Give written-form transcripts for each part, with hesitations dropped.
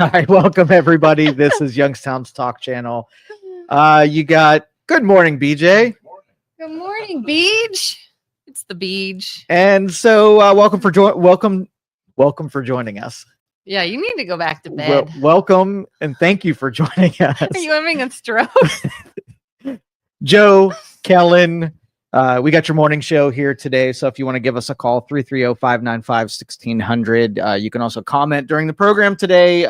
Hi, welcome everybody. This is Youngstown's Talk Channel. You got good morning, BJ. Good morning, Beej. It's the Beej. And so welcome for joining us. Yeah, you need to go back to bed. Welcome and thank you for joining us. Are you having a stroke? Joe, Kelin, we got your morning show here today. So if you want to give us a call, 330-595-1600. You can also comment during the program today.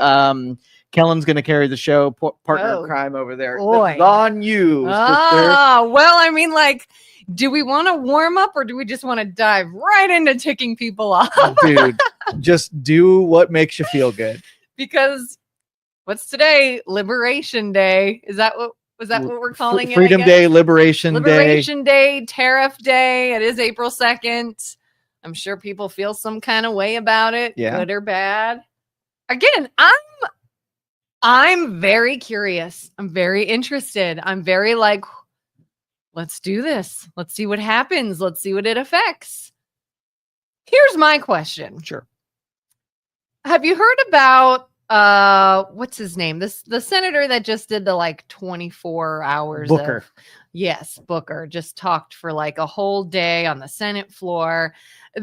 Kellen's going to carry the show. Partner in crime over there. Boy. It's on you, sister. Well, I mean, like, do we want to warm up or do we just want to dive right into ticking people off? Dude, just do what makes you feel good. Because what's today? Liberation Day. Is that what we're calling it? Freedom Day, Liberation Day, Tariff Day. It is April 2nd. I'm sure people feel some kind of way about it, good or bad. Again, I'm very curious. I'm very interested. I'm very like, let's do this. Let's see what happens. Let's see what it affects. Here's my question. Sure. Have you heard about what's his name? The senator that just did the like 24 hours. Booker. Yes, Booker just talked for like a whole day on the Senate floor.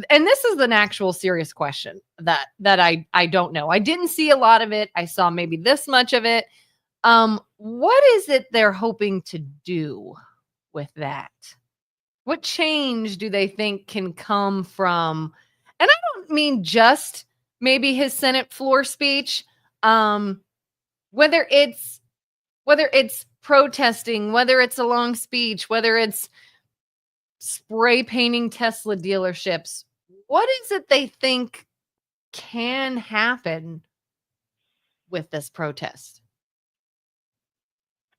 And this is an actual serious question that I don't know. I didn't see a lot of it. I saw maybe this much of it. What is it they're hoping to do with that? What change do they think can come from? And I don't mean just maybe his Senate floor speech. Whether it's protesting, whether it's a long speech, whether it's spray painting Tesla dealerships, what is it they think can happen with this protest?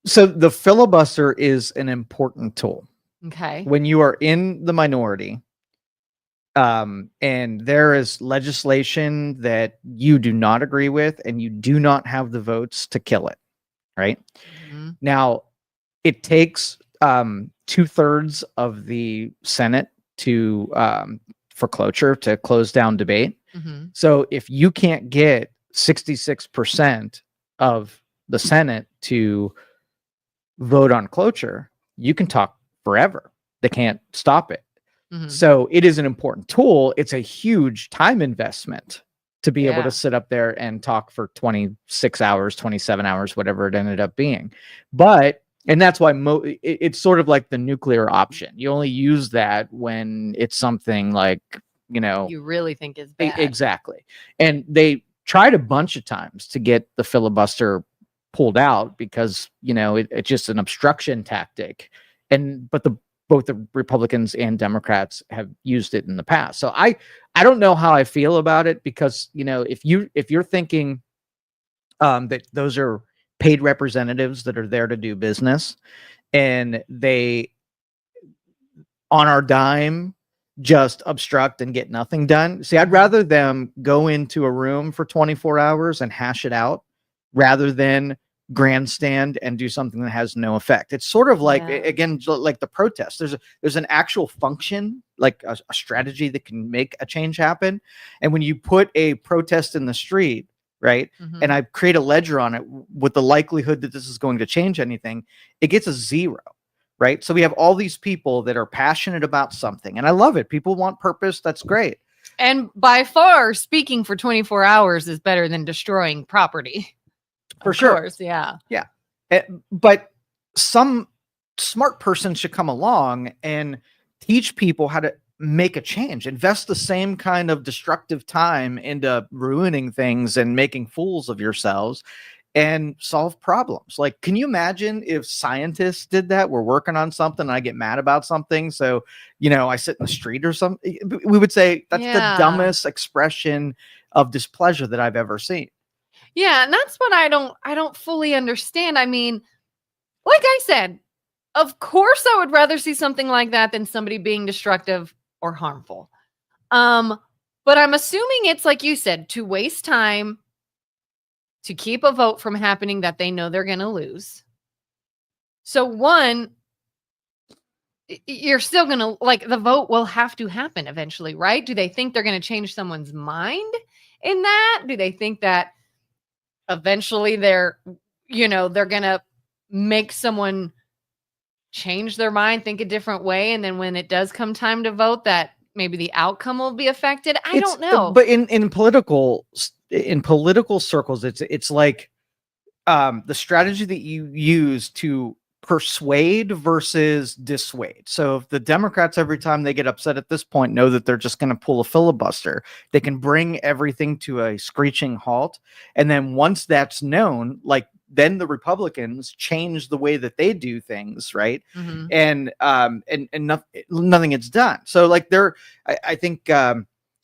So the filibuster is an important tool. Okay. When you are in the minority, and there is legislation that you do not agree with and you do not have the votes to kill it, right? Mm-hmm. Now, it takes 2/3 of the Senate for cloture, to close down debate. Mm-hmm. So if you can't get 66% of the Senate to vote on cloture, you can talk forever. They can't stop it. Mm-hmm. So it is an important tool. It's a huge time investment to be able to sit up there and talk for 26 hours, 27 hours, whatever it ended up being. And that's why it's sort of like the nuclear option. You only use that when it's something like, you really think is bad. Exactly. And they tried a bunch of times to get the filibuster pulled out because, it's just an obstruction tactic. But both the Republicans and Democrats have used it in the past. So I don't know how I feel about it because, if you're thinking that those are paid representatives that are there to do business and they on our dime just obstruct and get nothing done. See, I'd rather them go into a room for 24 hours and hash it out rather than grandstand and do something that has no effect. It's sort of like, again, like the protest. There's an actual function, like a strategy that can make a change happen. And when you put a protest in the street, right, and I create a ledger on it with the likelihood that this is going to change anything, it gets a 0, right? So we have all these people that are passionate about something, and I love it. People want purpose. That's great. And by far, speaking for 24 hours is better than destroying property. For sure. Course, yeah. But some smart person should come along and teach people how to make a change, invest the same kind of destructive time into ruining things and making fools of yourselves and solve problems. Like, can you imagine if scientists did that? We're working on something and I get mad about something. So, I sit in the street or something. We would say that's the dumbest expression of displeasure that I've ever seen. Yeah, and that's what I don't fully understand. I mean, like I said, of course I would rather see something like that than somebody being destructive or harmful. But I'm assuming it's like you said, to waste time to keep a vote from happening that they know they're going to lose. So one, you're still going to, like, the vote will have to happen eventually, right? Do they think they're going to change someone's mind in that? Do they think that eventually they're going to make someone change their mind, think a different way. And then when it does come time to vote, that maybe the outcome will be affected. I don't know. But in political circles, it's like the strategy that you use to persuade versus dissuade. So if the Democrats, every time they get upset at this point, know that they're just going to pull a filibuster, they can bring everything to a screeching halt. And then once that's known, like, then the Republicans change the way that they do things, right? Mhm. And nothing gets done. So like I think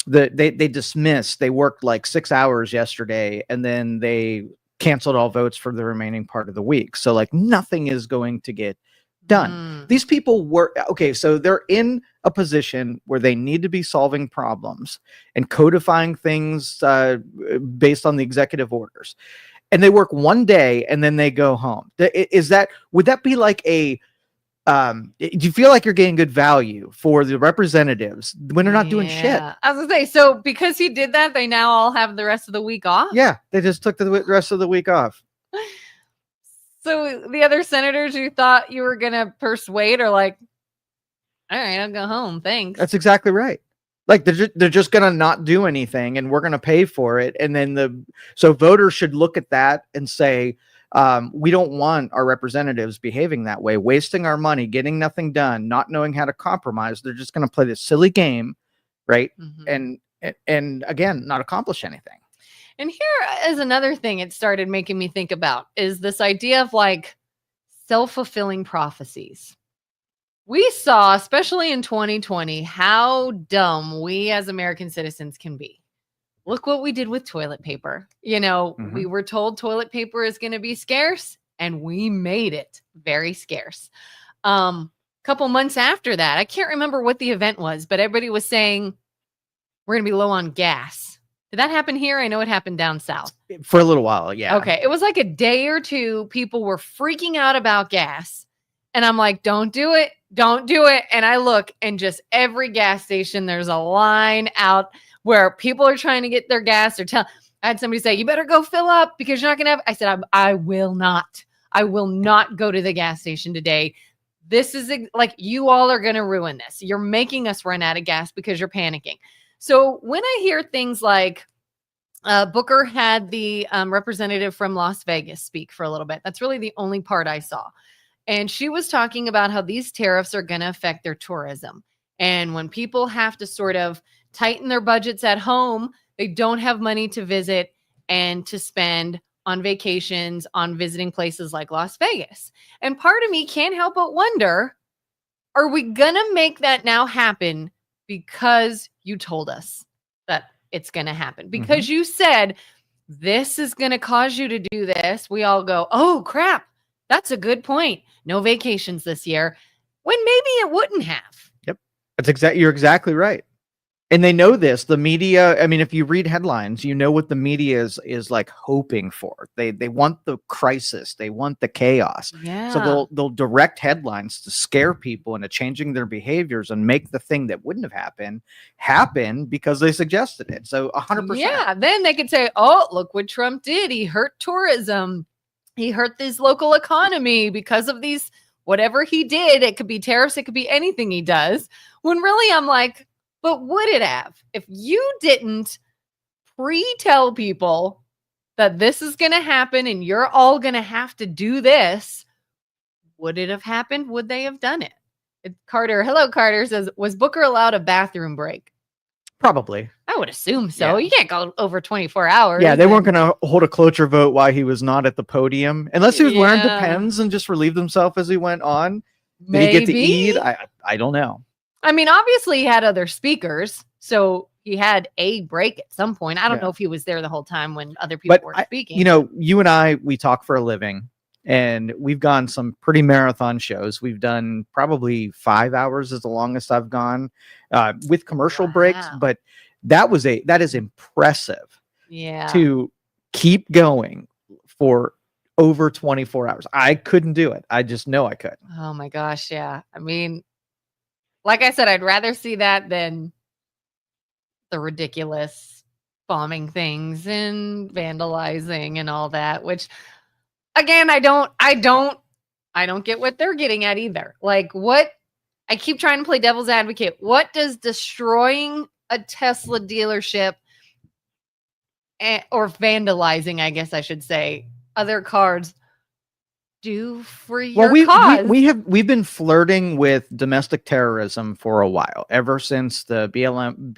they dismissed. They worked like 6 hours yesterday, and then they canceled all votes for the remaining part of the week. So like nothing is going to get done. These people were okay. So they're in a position where they need to be solving problems and codifying things based on the executive orders. And they work one day and then they go home. Would that be like do you feel like you're getting good value for the representatives when they're not doing shit? I was gonna say, so because he did that, they now all have the rest of the week off? Yeah, they just took the rest of the week off. So the other senators you thought you were gonna persuade are like, all right, I'll go home. Thanks. That's exactly right. Like they're just gonna not do anything, and we're gonna pay for it. And then so voters should look at that and say, we don't want our representatives behaving that way, wasting our money, getting nothing done, not knowing how to compromise. They're just gonna play this silly game, right? And again, not accomplish anything. And here is another thing it started making me think about is this idea of like self-fulfilling prophecies. We saw, especially in 2020, how dumb we as American citizens can be. Look what we did with toilet paper. We were told toilet paper is going to be scarce, and we made it very scarce. Couple months after that, I can't remember what the event was, but everybody was saying we're going to be low on gas. Did that happen here? I know it happened down south. For a little while, yeah. Okay. It was like a day or two. People were freaking out about gas. And I'm like, don't do it. Don't do it. And I look, and just every gas station, there's a line out where people are trying to get their gas. I had somebody say, you better go fill up because you're not going to have. I said, I will not. I will not go to the gas station today. This is like, you all are going to ruin this. You're making us run out of gas because you're panicking. So when I hear things like Booker had the representative from Las Vegas speak for a little bit, that's really the only part I saw. And she was talking about how these tariffs are going to affect their tourism. And when people have to sort of tighten their budgets at home, they don't have money to visit and to spend on vacations, on visiting places like Las Vegas. And part of me can't help but wonder, are we going to make that now happen because you told us that it's going to happen? Because you said, this is going to cause you to do this. We all go, oh, crap. That's a good point. No vacations this year, when maybe it wouldn't have. Yep. You're exactly right. And they know this. The media, I mean, if you read headlines, you know what the media is like hoping for. They want the crisis. They want the chaos. Yeah. So they'll direct headlines to scare people into changing their behaviors and make the thing that wouldn't have happen because they suggested it. So 100%. Yeah. Then they could say, oh, look what Trump did. He hurt tourism. He hurt this local economy because of these, whatever he did. It could be tariffs. It could be anything he does. When really I'm like, but would it have? If you didn't pre-tell people that this is going to happen and you're all going to have to do this, would it have happened? Would they have done it? Carter, hello, Carter, says, was Booker allowed a bathroom break? Probably. I would assume so. Yeah. You can't go over 24 hours. Yeah, they weren't going to hold a cloture vote while he was not at the podium. Unless he was wearing Depends and just relieved himself as he went on. Did he get to eat? I don't know. I mean, obviously he had other speakers, so he had a break at some point. I don't know if he was there the whole time when other people were speaking. You and I, we talk for a living, and we've gone some pretty marathon shows. We've done probably 5 hours is the longest I've gone with commercial breaks, but that is impressive. Yeah. To keep going for over 24 hours. I couldn't do it. I just know I could. Oh my gosh. Yeah. I mean, like I said, I'd rather see that than the ridiculous bombing things and vandalizing and all that, which again, I don't get what they're getting at either. Like, what, I keep trying to play devil's advocate. What does destroying a Tesla dealership or vandalizing, I guess I should say, other cars do for Well, your cause? we've been flirting with domestic terrorism for a while, ever since the BLM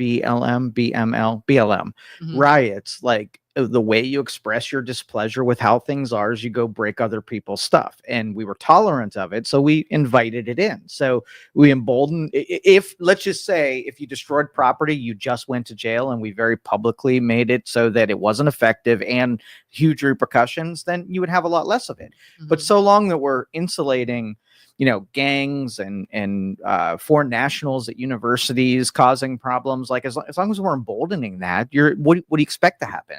Mhm. riots. Like, the way you express your displeasure with how things are is you go break other people's stuff, and we were tolerant of it, so we invited it in. So we emboldened. If, let's just say, if you destroyed property, you just went to jail, and we very publicly made it so that it wasn't effective and huge repercussions, then you would have a lot less of it. But Mhm. so long that we're insulating, gangs and foreign nationals at universities causing problems, like, as long as we're emboldening that, what do you expect to happen?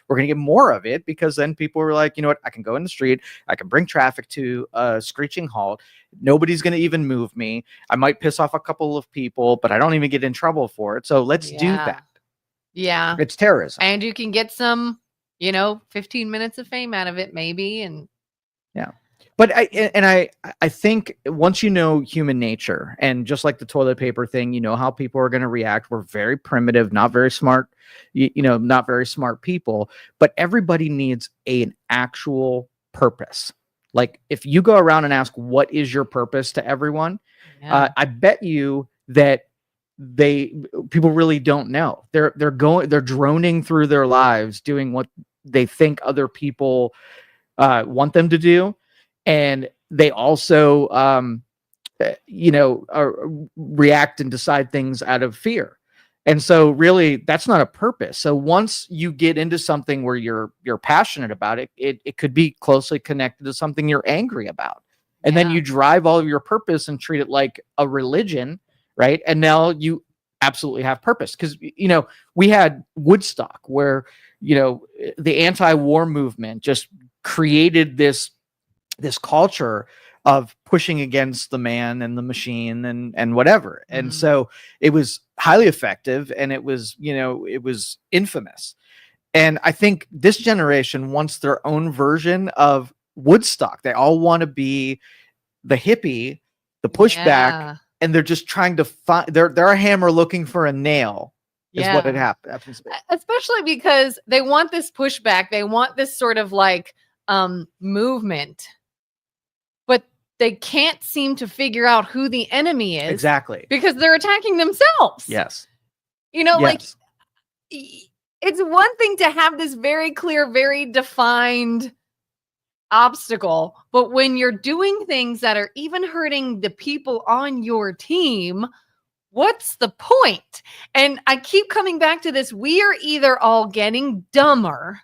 We're gonna get more of it, because then people are like, you know what, I can go in the street, I can bring traffic to a screeching halt. Nobody's gonna even move me. I might piss off a couple of people, but I don't even get in trouble for it. So let's do Yeah. that. Yeah. It's terrorism. And you can get some, 15 minutes of fame out of it, maybe. And Yeah. But I think once you know human nature, and just like the toilet paper thing, you know how people are going to react. We're very primitive, not very smart, not very smart people, but everybody needs an actual purpose. Like, if you go around and ask, what is your purpose, to everyone, yeah. I bet you that people really don't know. They're droning through their lives doing what they think other people want them to do, and they also react and decide things out of fear. And so really, that's not a purpose. So once you get into something where you're passionate about it, it could be closely connected to something you're angry about, and then Yeah. you drive all of your purpose and treat it like a religion, right? And now you absolutely have purpose, because we had Woodstock, where the anti-war movement just created this culture of pushing against the man and the machine and whatever. And Mhm. so it was highly effective, and it was infamous. And I think this generation wants their own version of Woodstock. They all want to be the hippie, the pushback, Yeah. and they're just trying to find, they're a hammer looking for a nail, is what it Yeah. happens to be. Especially because they want this pushback. They want this sort of like movement, but they can't seem to figure out who the enemy is. Exactly. Because they're attacking themselves. Yes. Like, Yes. it's one thing to have this very clear, very defined obstacle, but when you're doing things that are even hurting the people on your team, what's the point? And I keep coming back to this. We are either all getting dumber,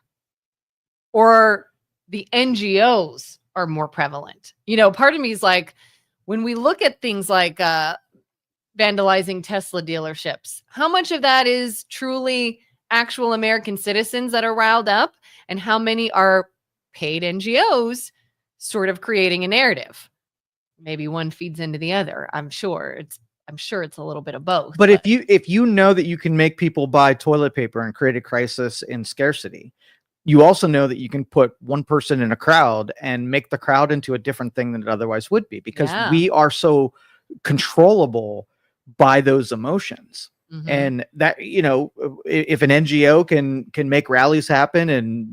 or the NGOs are more prevalent. Part of me is like, when we look at things like vandalizing Tesla dealerships, how much of that is truly actual American citizens that are riled up, and how many are paid NGOs sort of creating a narrative? Maybe one feeds into the other. I'm sure it's a little bit of both. But if you know that you can make people buy toilet paper and create a crisis in scarcity, you also know that you can put one person in a crowd and make the crowd into a different thing than it otherwise would be, because Yeah. we are so controllable by those emotions. Mhm. And that, if an NGO can make rallies happen and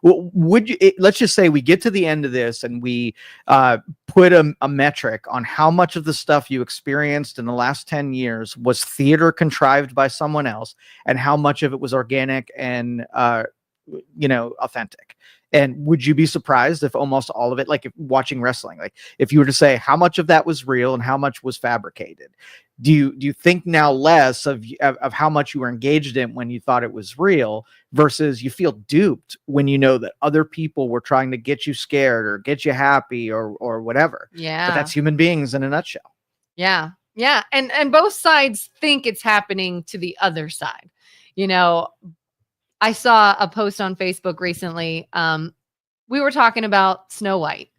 let's just say we get to the end of this, and we put a metric on how much of the stuff you experienced in the last 10 years was theater contrived by someone else, and how much of it was organic and authentic. And would you be surprised if almost all of it, like if watching wrestling, like if you were to say how much of that was real and how much was fabricated, do you think now less of how much you were engaged in when you thought it was real, versus you feel duped when you know that other people were trying to get you scared or get you happy or whatever? Yeah. But that's human beings in a nutshell. Yeah. Yeah. And both sides think it's happening to the other side. I saw a post on Facebook recently. We were talking about Snow White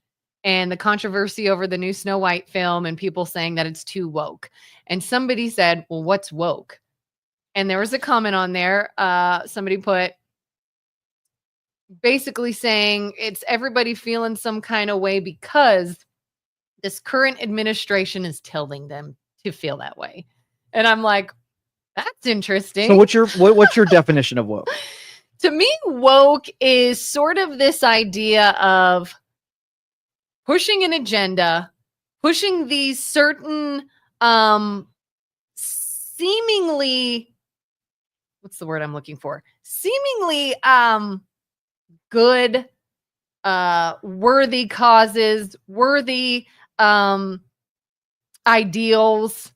and the controversy over the new Snow White film, and people saying that it's too woke. And somebody said, well, what's woke? And there was a comment on there. Somebody put basically saying it's everybody feeling some kind of way because this current administration is telling them to feel that way. And I'm like, that's interesting. So what's your definition of woke? To me, woke is sort of this idea of pushing an agenda, pushing these certain seemingly, what's the word I'm looking for? Seemingly good, worthy causes, worthy ideals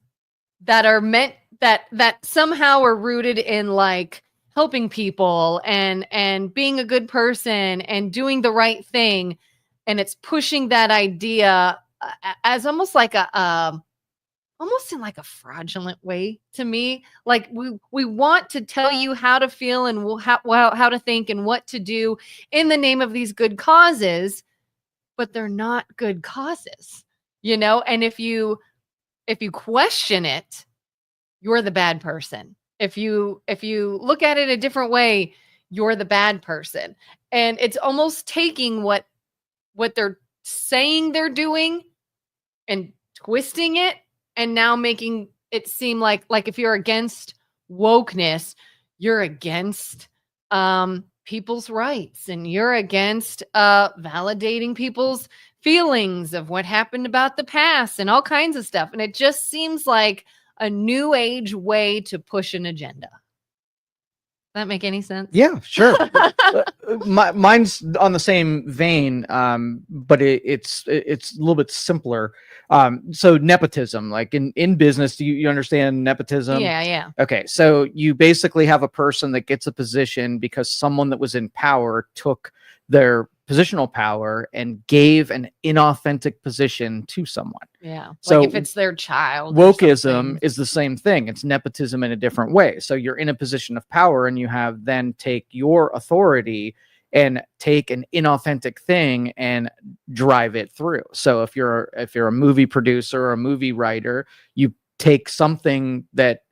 that are meant that somehow are rooted in like helping people and being a good person and doing the right thing. And it's pushing that idea as almost like almost in like a fraudulent way to me. Like we want to tell you how to feel and how to think and what to do in the name of these good causes, but they're not good causes, you know? And if you question it, you're the bad person. If you look at it a different way, you're the bad person. And it's almost taking what they're saying they're doing and twisting it and now making it seem like if you're against wokeness, you're against people's rights and you're against validating people's feelings of what happened about the past and all kinds of stuff. And it just seems like a new age way to push an agenda. That make any sense? Yeah, sure. Mine's on the same vein, but it's a little bit simpler. So nepotism, like in business, do you understand nepotism? Yeah. Okay, so you basically have a person that gets a position because someone that was in power took their positional power and gave an inauthentic position to someone. Yeah. So like if it's their child. Wokeism is the same thing. It's nepotism in a different way. So you're in a position of power and you have then take your authority and take an inauthentic thing and drive it through. So if you're a movie producer or a movie writer, you take something that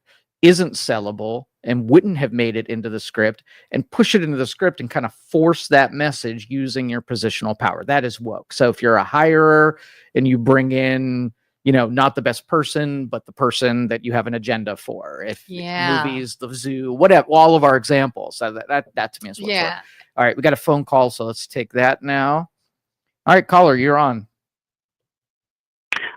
isn't sellable and wouldn't have made it into the script and push it into the script and kind of force that message using your positional power. That is woke. So if you're a hirer and you bring in, not the best person, but the person that you have an agenda for, if movies, the zoo, whatever, all of our examples. So that to me is what's woke. All right, we got a phone call, so let's take that now. All right, caller, you're on.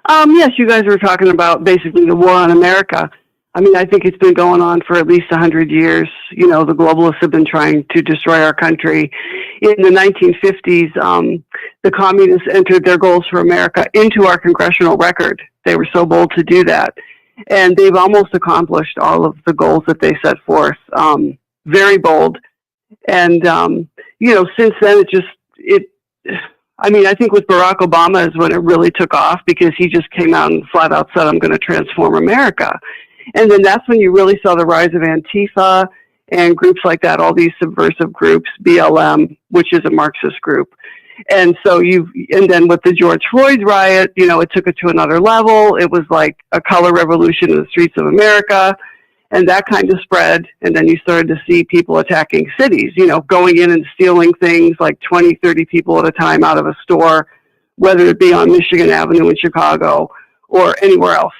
Yes, you guys were talking about basically the war on America. I mean, I think it's been going on for at least 100 years. The globalists have been trying to destroy our country. In the 1950s, the communists entered their goals for America into our congressional record. They were so bold to do that. And they've almost accomplished all of the goals that they set forth. Very bold. And, since then, I think with Barack Obama is when it really took off because he just came out and flat out said, I'm going to transform America. And then that's when you really saw the rise of Antifa and groups like that, all these subversive groups, BLM, which is a Marxist group. And so and then with the George Floyd riot, it took it to another level. It was like a color revolution in the streets of America. And that kind of spread. And then you started to see people attacking cities, going in and stealing things like 20, 30 people at a time out of a store, whether it be on Michigan Avenue in Chicago or anywhere else.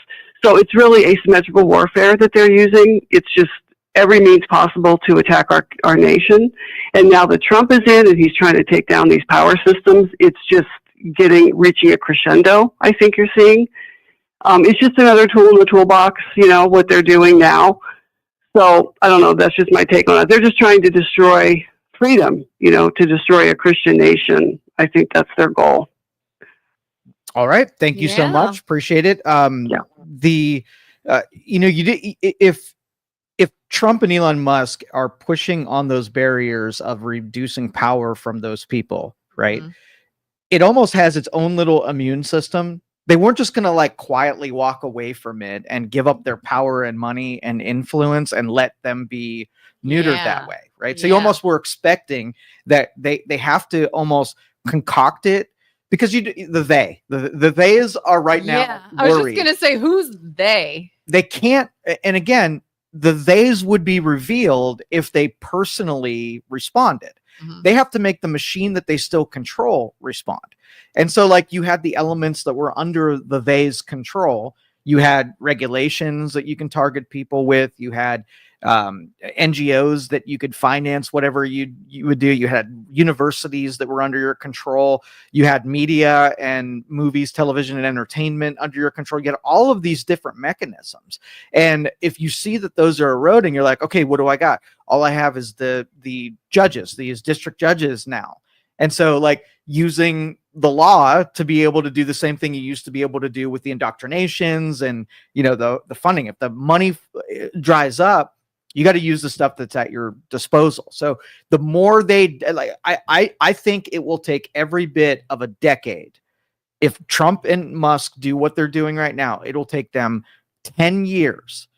So it's really asymmetrical warfare that they're using. It's just every means possible to attack our nation. And now that Trump is in and he's trying to take down these power systems, it's just reaching a crescendo, I think you're seeing. It's just another tool in the toolbox, what they're doing now. So I don't know. That's just my take on it. They're just trying to destroy freedom, to destroy a Christian nation. I think that's their goal. All right. Thank you so much. Appreciate it. If Trump and Elon Musk are pushing on those barriers of reducing power from those people, right? Mm-hmm. It almost has its own little immune system. They weren't just going to quietly walk away from it and give up their power and money and influence and let them be neutered that way. Right. So you almost were expecting that they have to almost concoct it because the theys are right now. Yeah. I was just going to say, who's they? They can't. And again, the theys would be revealed if they personally responded. They have to make the machine that they still control respond. And so like you had the elements that were under the they's control. You had regulations that you can target people with. You had NGOs that you could finance whatever you would do. You had universities that were under your control. You had media and movies, television, and entertainment under your control. You had all of these different mechanisms. And if you see that those are eroding, you're like, okay, what do I got? All I have is the judges, these district judges now. And so like using the law to be able to do the same thing you used to be able to do with the indoctrinations and, you know, the funding. If the money dries up, you got to use the stuff that's at your disposal. So the more they like, I think it will take every bit of a decade. If Trump and Musk do what they're doing right now, it'll take them 10 years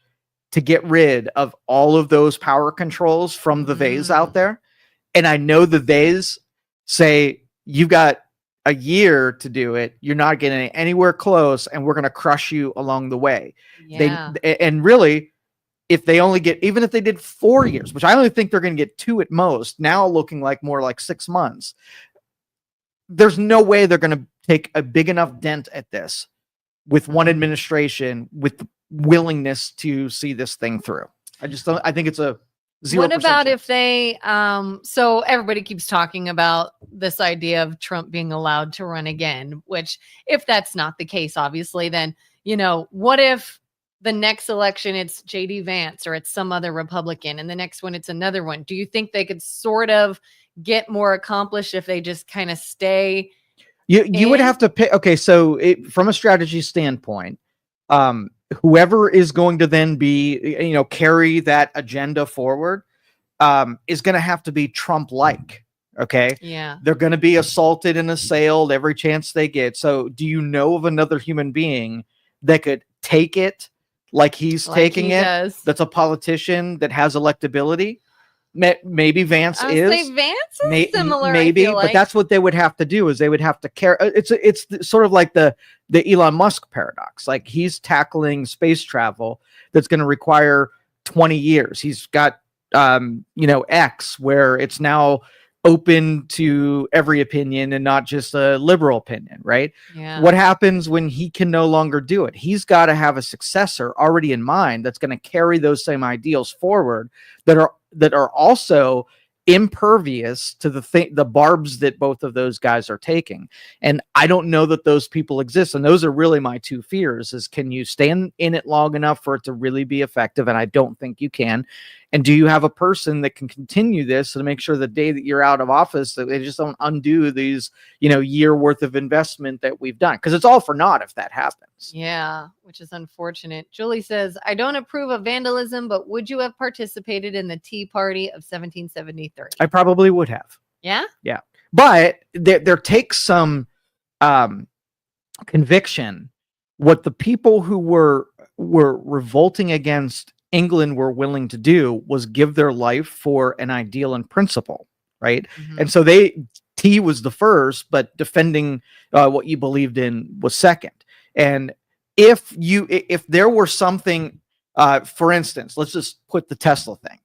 to get rid of all of those power controls from the theys out there. And I know the theys say, you've got a year to do it. You're not getting anywhere close, and we're going to crush you along the way. Yeah. And really, if they only get, even if they did 4 years, which I only think they're going to get 2 at most, now looking like more like 6 months, there's no way they're going to take a big enough dent at this with one administration with the willingness to see this thing through. I just don't, I think it's a 0%. What about if they, so everybody keeps talking about this idea of Trump being allowed to run again, which if that's not the case, obviously, then, you know, what if the next election it's JD Vance or it's some other Republican and the next one it's another one? Do you think they could sort of get more accomplished if they just kind of stay? You would have to pick. Okay, so from a strategy standpoint, whoever is going to then be, you know, carry that agenda forward is going to have to be Trump-like. Okay. Yeah. They're going to be assaulted and assailed every chance they get. So do you know of another human being that could take it like he's taking it? Does. That's a politician that has electability. Maybe Vance is. Say Vance is similar. Maybe, I feel like. But that's what they would have to do. Is they would have to carry. It's sort of like the Elon Musk paradox. Like he's tackling space travel that's going to require 20 years. He's got X, where it's now open to every opinion and not just a liberal opinion, right? Yeah. What happens when he can no longer do it? He's got to have a successor already in mind that's going to carry those same ideals forward that are also impervious to the barbs that both of those guys are taking. And I don't know that those people exist. And those are really my two fears: is can you stand in it long enough for it to really be effective? And I don't think you can. And do you have a person that can continue this to make sure the day that you're out of office that they just don't undo these, year worth of investment that we've done? Because it's all for naught if that happens. Yeah, which is unfortunate. Julie says, I don't approve of vandalism, but would you have participated in the Tea Party of 1773? I probably would have. Yeah? Yeah. But there takes some conviction. What the people who were revolting against England were willing to do was give their life for an ideal and principle, right? Mm-hmm. And so tea was the first, but defending what you believed in was second. And if there were something, for instance, let's just put the Tesla thing.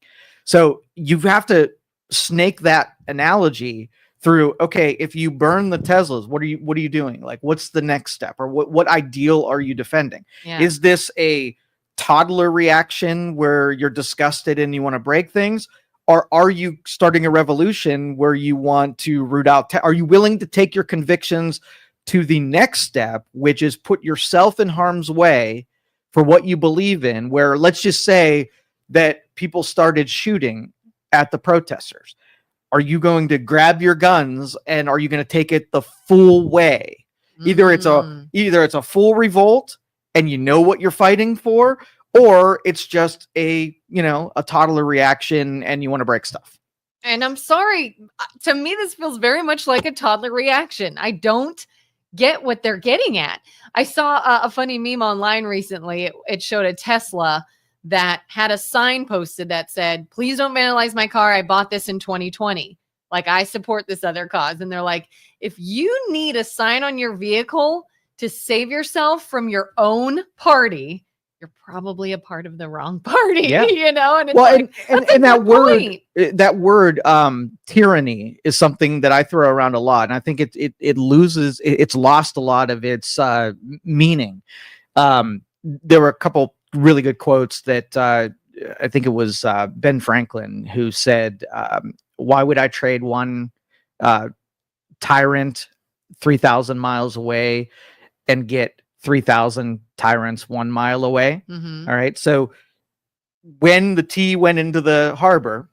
So you have to snake that analogy through, okay, if you burn the Teslas, what are you doing? Like, what's the next step? Or what ideal are you defending? Yeah. Is this a toddler reaction where you're disgusted and you want to break things? Or are you starting a revolution where you want to root out? Are you willing to take your convictions to the next step, which is put yourself in harm's way for what you believe in? Where, let's just say that people started shooting at the protesters. Are you going to grab your guns and are you going to take it the full way? Either it's a full revolt and you know what you're fighting for, or it's just a toddler reaction and you want to break stuff. And I'm sorry, to me, this feels very much like a toddler reaction. I don't get what they're getting at. I saw a funny meme online recently. It showed a Tesla that had a sign posted that said, please don't vandalize my car. I bought this in 2020. Like, I support this other cause. And they're like, if you need a sign on your vehicle to save yourself from your own party, you're probably a part of the wrong party, Yeah. and it's Well, like, and that good word, point. that word, tyranny is something that I throw around a lot, and I think it's lost a lot of its meaning. There were a couple really good quotes that I think it was Ben Franklin who said, "Why would I trade one tyrant 3,000 miles away and get 3,000 tyrants 1 mile away?" Mhm. All right, so when the tea went into the harbor,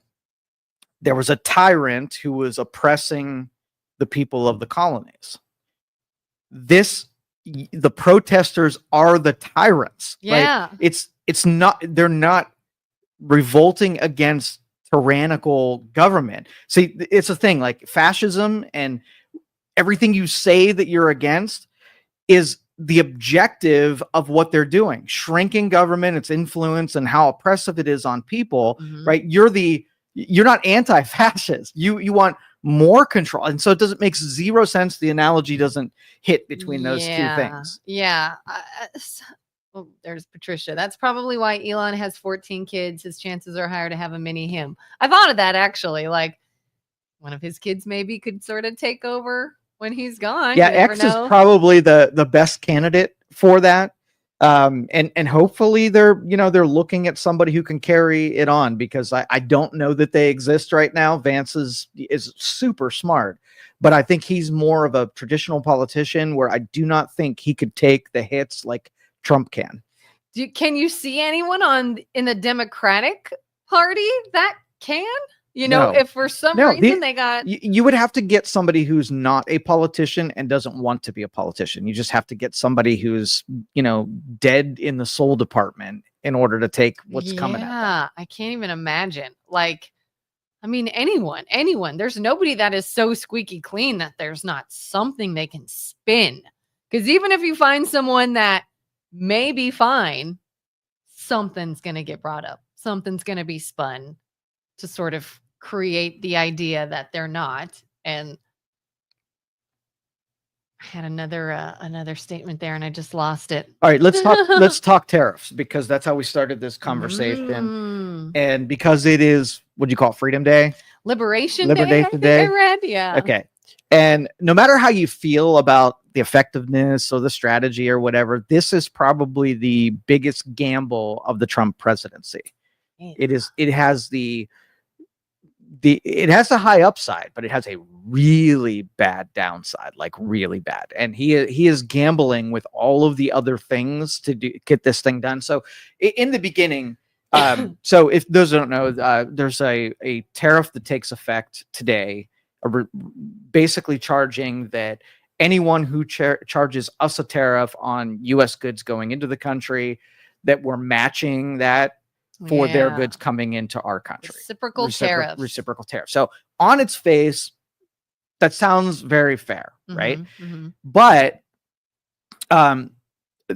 there was a tyrant who was oppressing the people of the colonies. The protesters are the tyrants. Yeah. Right? It's not, they're not revolting against tyrannical government. See, it's a thing like fascism and everything you say that you're against is the objective of what they're doing, shrinking government, its influence, and how oppressive it is on people. Mhm. Right? You're not anti-fascist. You want more control, and so it doesn't make zero sense. The analogy doesn't hit between those two things. Yeah. Well, there's Patricia. That's probably why Elon has 14 kids. His chances are higher to have a mini him. I thought of that actually. Like one of his kids maybe could sort of take over when he's gone. Yeah, You never X is know. probably the best candidate for that. And hopefully they're looking at somebody who can carry it on, because I don't know that they exist right now. Vance is super smart, but I think he's more of a traditional politician where I do not think he could take the hits like Trump can. Can you see anyone in the Democratic Party that can? No. If for some No, reason they got you would have to get somebody who's not a politician and doesn't want to be a politician. You just have to get somebody who's, dead in the soul department in order to take what's coming at them. Yeah, I can't even imagine. Like, I mean, anyone. There's nobody that is so squeaky clean that there's not something they can spin. Because even if you find someone that may be fine, something's going to get brought up. Something's going to be spun to sort of create the idea that they're not. And I had another statement there and I just lost it. All right, let's talk tariffs, because that's how we started this conversation. And because it is, what do you call it, Freedom Day? Liberation Day, I think I read. Yeah. Okay. And no matter how you feel about the effectiveness or the strategy or whatever, this is probably the biggest gamble of the Trump presidency. Yeah. It has the high upside, but it has a really bad downside, like really bad. And he is gambling with all of the other things to get this thing done. So in the beginning, so if those don't know, there's a tariff that takes effect today, basically charging that anyone who charges us a tariff on U.S. goods going into the country, that we're matching that for their goods coming into our country. Reciprocal tariff. So on its face, that sounds very fair, right? Mm-hmm. But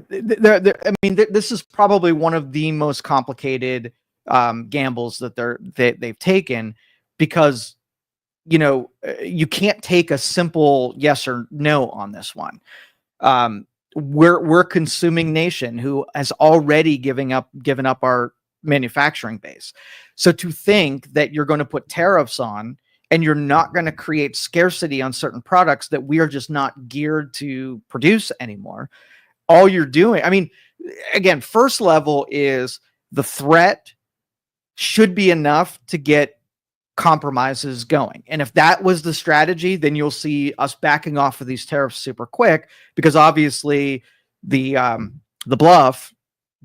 this is probably one of the most complicated gambles that they've taken, because you can't take a simple yes or no on this one. We're a consuming nation who has already given up our manufacturing base. So to think that you're going to put tariffs on and you're not going to create scarcity on certain products that we are just not geared to produce anymore, all you're doing, I mean, again, first level is the threat should be enough to get compromises going. And if that was the strategy, then you'll see us backing off of these tariffs super quick, because obviously the bluff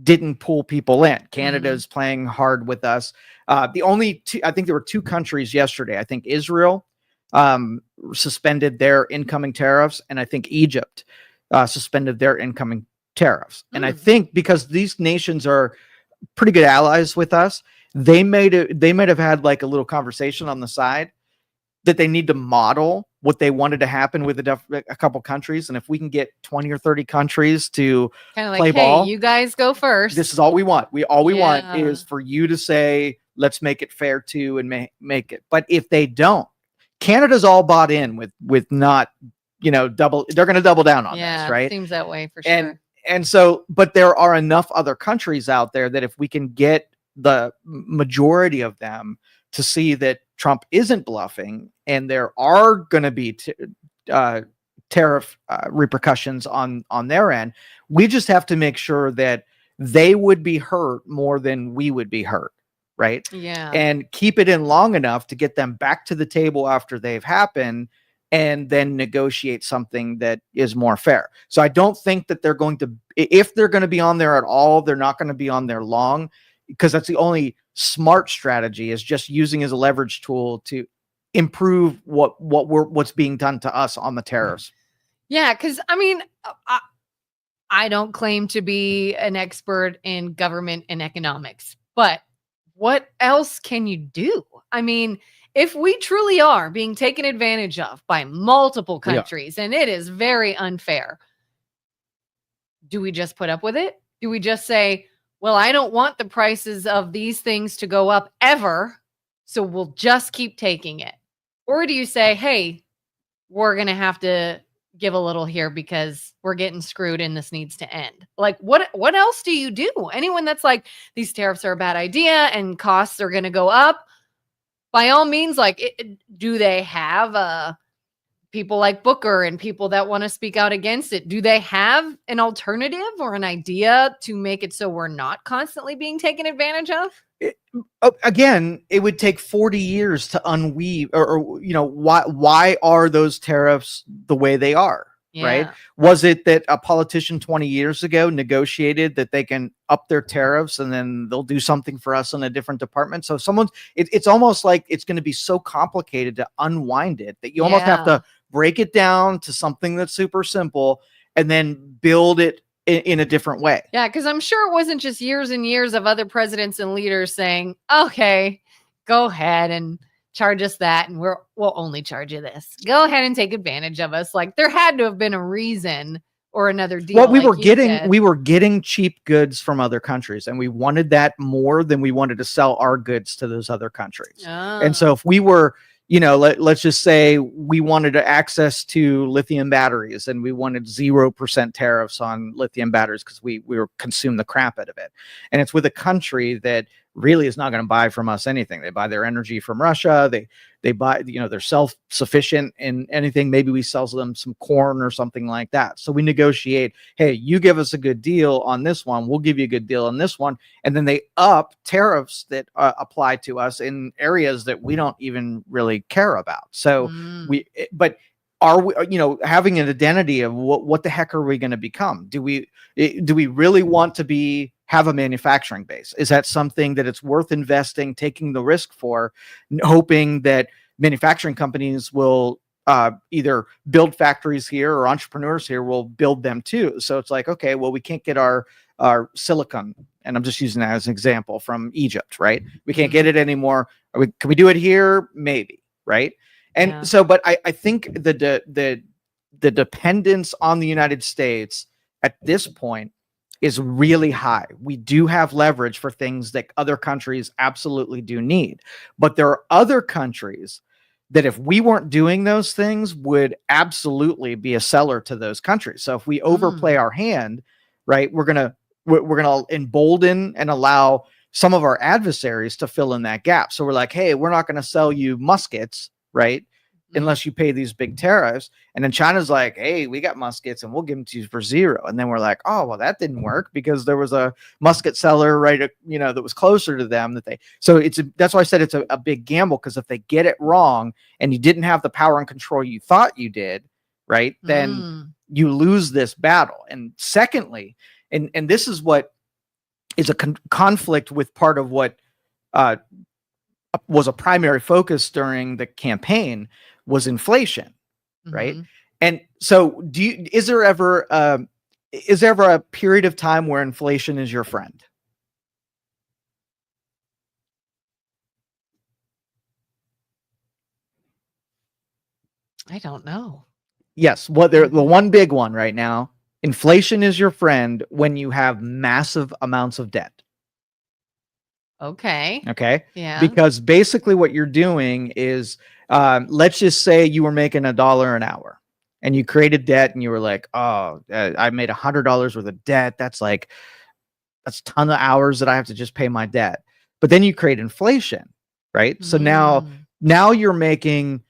didn't pull people in. Canada's playing hard with us. The only two, I think there were two countries yesterday. I think Israel suspended their incoming tariffs, and I think Egypt suspended their incoming tariffs. And I think because these nations are pretty good allies with us, they might have had like a little conversation on the side that they need to model what they wanted to happen with a couple countries. And if we can get 20 or 30 countries to kind of like, play hey, ball, you guys go first. This is all we want. We want is for you to say, let's make it fair too, and make it. But if they don't, Canada's all bought in with not, double. They're going to double down on this, right? Seems that way for sure. and so, but there are enough other countries out there that if we can get the majority of them to see that Trump isn't bluffing and there are going to be tariff repercussions on their end, we just have to make sure that they would be hurt more than we would be hurt, right? Yeah. And keep it in long enough to get them back to the table after they've happened, and then negotiate something that is more fair. So I don't think that they're going to, if they're going to be on there at all, they're not going to be on there long, because that's the only smart strategy, is just using as a leverage tool to improve what's being done to us on the tariffs. Yeah, because I mean, I don't claim to be an expert in government and economics, but what else can you do? I mean, if we truly are being taken advantage of by multiple countries, and it is very unfair, do we just put up with it? Do we just say, well, I don't want the prices of these things to go up ever, so we'll just keep taking it? Or do you say, hey, we're going to have to give a little here because we're getting screwed and this needs to end? Like, what else do you do? Anyone that's like, these tariffs are a bad idea and costs are going to go up, by all means, like, do they have people like Booker and people that want to speak out against it? Do they have an alternative or an idea to make it so we're not constantly being taken advantage of? Again, it would take 40 years to unweave, or you know, why are those tariffs the way they are? Yeah. Right? Was it that a politician 20 years ago negotiated that they can up their tariffs and then they'll do something for us in a different department? So it's almost like it's going to be so complicated to unwind it that you almost have to break it down to something that's super simple and then build it in a different way. Yeah, because I'm sure it wasn't just years and years of other presidents and leaders saying, okay, go ahead and charge us that, and we'll only charge you this. Go ahead and take advantage of us. Like, there had to have been a reason or another deal. Well, we were getting cheap goods from other countries, and we wanted that more than we wanted to sell our goods to those other countries. And so if we were, you know, let's just say we wanted access to lithium batteries and we wanted 0% tariffs on lithium batteries because we were consume the crap out of it. And it's with a country that really is not going to buy from us anything. They buy their energy from Russia. They buy, you know, they're self-sufficient in anything. Maybe we sell them some corn or something like that. So we negotiate, hey, you give us a good deal on this one, we'll give you a good deal on this one. And then they up tariffs that apply to us in areas that we don't even really care about. So are we, you know, having an identity of what the heck are we going to become? Do we really want to have a manufacturing base? Is that something that it's worth investing, taking the risk for, hoping that manufacturing companies will either build factories here or entrepreneurs here will build them too? So it's like, okay, well, we can't get our silicon, and I'm just using that as an example, from Egypt, right? We can't get it anymore. Can we do it here? Maybe, right? And so, but I think the dependence on the United States at this point is really high. We do have leverage for things that other countries absolutely do need. But there are other countries that, if we weren't doing those things, would absolutely be a seller to those countries. So if we overplay our hand, right, we're gonna embolden and allow some of our adversaries to fill in that gap. So we're like, hey, we're not going to sell you muskets, right, unless you pay these big tariffs. And then China's like, hey, we got muskets and we'll give them to you for zero. And then we're like, oh, well, that didn't work because there was a musket seller, right, you know, that was closer to them. So that's why I said it's a big gamble, because if they get it wrong and you didn't have the power and control you thought you did, right, then you lose this battle. And secondly, and this is what is a conflict with part of what was a primary focus during the campaign, was inflation, right? And so is there ever a period of time where inflation is your friend? I don't know. Yes. Well, the one big one right now, inflation is your friend when you have massive amounts of debt. Okay. Yeah. Because basically what you're doing is, let's just say you were making $1 an hour. and you created debt and you were like, oh, I made $100 worth of debt. That's a ton of hours that I have to just pay my debt. But then you create inflation, right? So now you're making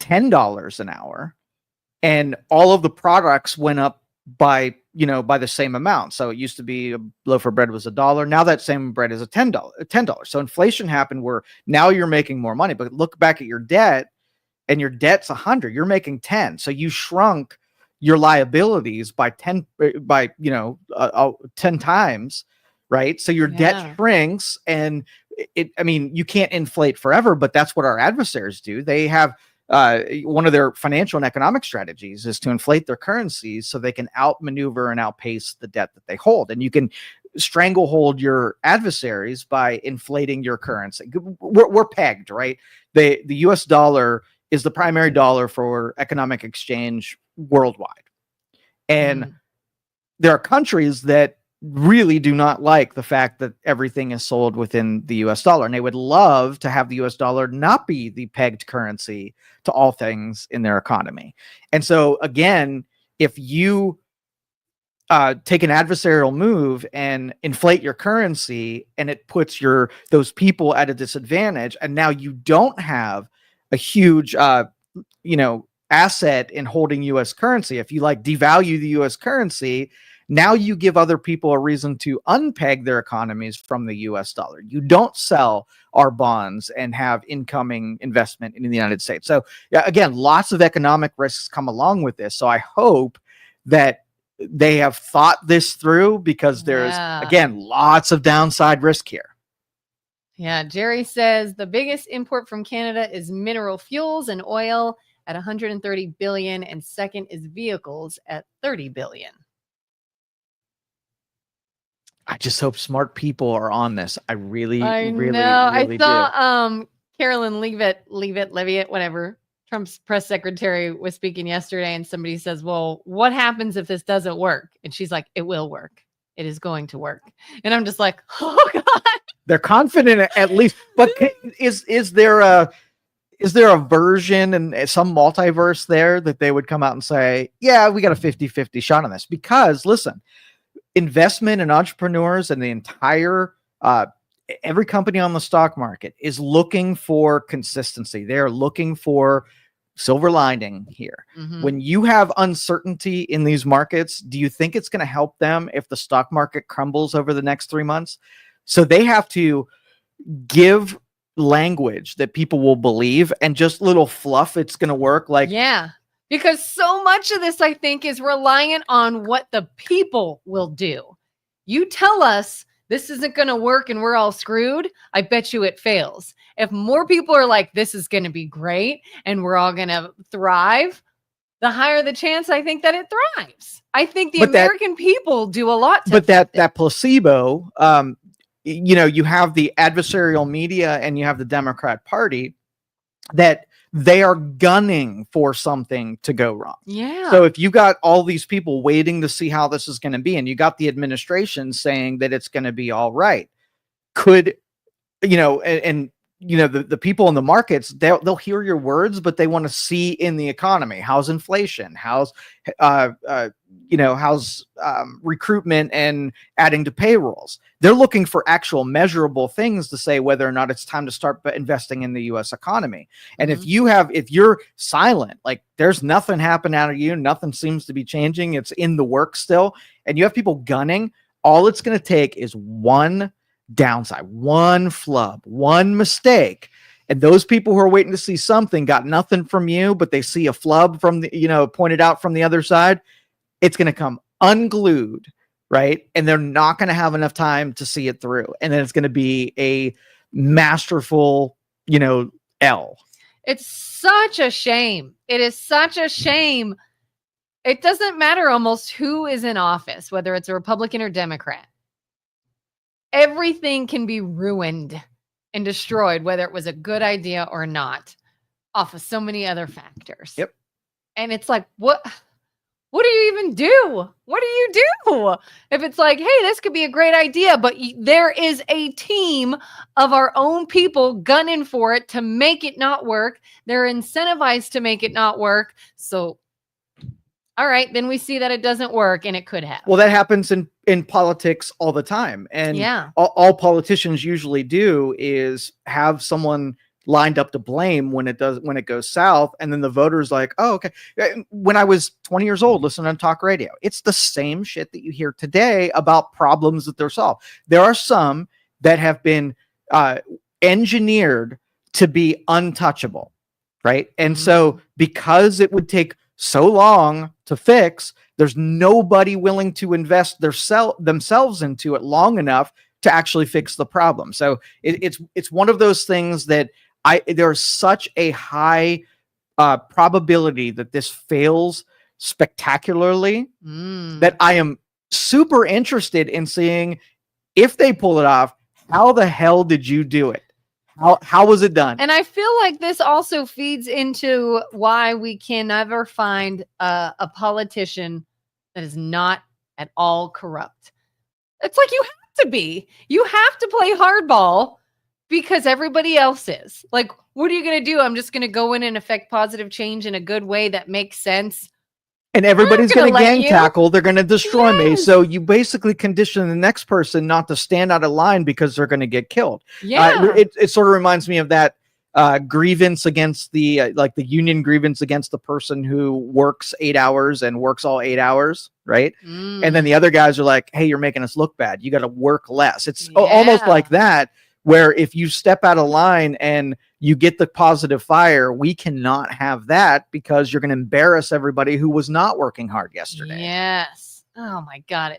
$10 an hour, and all of the products went up by the same amount. So it used to be a loaf of bread was $1. Now that same bread is $10. So inflation happened where now you're making more money. But look back at your debt, and your debt's 100. You're making 10. So you shrunk your liabilities by 10 times, right? So your debt shrinks, and you can't inflate forever, but that's what our adversaries do. They have one of their financial and economic strategies is to inflate their currencies so they can outmaneuver and outpace the debt that they hold. And you can stranglehold your adversaries by inflating your currency. We're pegged, right? The US dollar is the primary dollar for economic exchange worldwide. And there are countries that really do not like the fact that everything is sold within the US dollar. And they would love to have the US dollar not be the pegged currency to all things in their economy. And so again, if you take an adversarial move and inflate your currency, and it puts those people at a disadvantage, and now you don't have a huge asset in holding US currency. If you devalue the US currency, now you give other people a reason to unpeg their economies from the US dollar. You don't sell our bonds and have incoming investment in the United States. So again, lots of economic risks come along with this. So I hope that they have thought this through, because there's, again, lots of downside risk here. Yeah. Jerry says the biggest import from Canada is mineral fuels and oil at 130 billion, and second is vehicles at 30 billion. I just hope smart people are on this. I really know. I saw Carolyn Leavitt, whatever, Trump's press secretary, was speaking yesterday, and somebody says, well, what happens if this doesn't work? And she's like, it will work. It is going to work. And I'm just like, oh God. They're confident at least, but is there a version and some multiverse there that they would come out and say, yeah, we got a 50-50 shot on this? Because listen, investment and entrepreneurs and the entire every company on the stock market is looking for consistency. They're looking for silver lining here. When you have uncertainty in these markets, do you think it's going to help them if the stock market crumbles over the next 3 months? So they have to give language that people will believe, and just little fluff, it's going to work. Because so much of this, I think, is reliant on what the people will do. You tell us this isn't going to work and we're all screwed, I bet you it fails. If more people are like, this is going to be great and we're all going to thrive, the higher the chance, I think, that it thrives. I think the American people do a lot. But that placebo, you have the adversarial media and you have the Democrat Party that they are gunning for something to go wrong. Yeah. So if you got all these people waiting to see how this is going to be, and you got the administration saying that it's going to be all right, the people in the markets, they'll hear your words, but they want to see in the economy, how's inflation, how's recruitment and adding to payrolls. They're looking for actual measurable things to say whether or not it's time to start investing in the US economy. And if you're silent, like there's nothing happening out of you, nothing seems to be changing, it's in the works still, and you have people gunning, all it's going to take is one downside, one flub, one mistake, and those people who are waiting to see something got nothing from you, but they see a flub from the pointed out from the other side. It's going to come unglued, right? And they're not going to have enough time to see it through, and then it's going to be a masterful L. It's such a shame. It is such a shame. It doesn't matter almost who is in office, whether it's a Republican or Democrat. Everything can be ruined and destroyed, whether it was a good idea or not, off of so many other factors. Yep. And it's like, what do you even do? What do you do? If it's like, hey, this could be a great idea, but there is a team of our own people gunning for it to make it not work. They're incentivized to make it not work. So all right, then we see that it doesn't work, and it could have. Well, that happens in politics all the time. And all politicians usually do is have someone lined up to blame when it goes south. And then the voters like, oh, okay. When I was 20 years old, listening to talk radio, it's the same shit that you hear today about problems that they're solved. There are some that have been engineered to be untouchable. Right. And so because it would take so long to fix, there's nobody willing to invest themselves into it long enough to actually fix the problem. So it's one of those things that there's such a high probability that this fails spectacularly that I am super interested in seeing if they pull it off. How the hell did you do it? How was it done? And I feel like this also feeds into why we can never find a politician that is not at all corrupt. It's like you have to be. You have to play hardball because everybody else is. Like, what are you going to do? I'm just going to go in and affect positive change in a good way that makes sense. And everybody's going to gang tackle. They're going to destroy me. So you basically condition the next person not to stand out of line because they're going to get killed. Yeah. It sort of reminds me of that grievance against the union grievance against the person who works 8 hours and works all 8 hours. Right. And then the other guys are like, hey, you're making us look bad. You got to work less. It's almost like that, where if you step out of line and you get the positive fire, we cannot have that because you're going to embarrass everybody who was not working hard yesterday. Yes. Oh my God.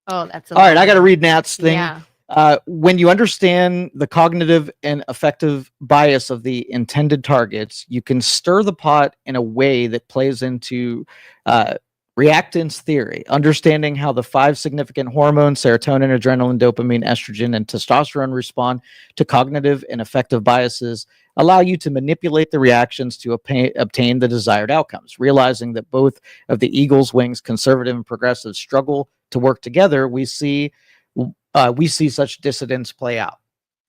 That's all right. I got to read Nat's thing. Yeah. When you understand the cognitive and affective bias of the intended targets, you can stir the pot in a way that plays into reactance theory, understanding how the 5 significant hormones, serotonin, adrenaline, dopamine, estrogen, and testosterone respond to cognitive and affective biases, allow you to manipulate the reactions to obtain the desired outcomes. Realizing that both of the eagle's wings, conservative and progressive, struggle to work together, we see such dissidence play out.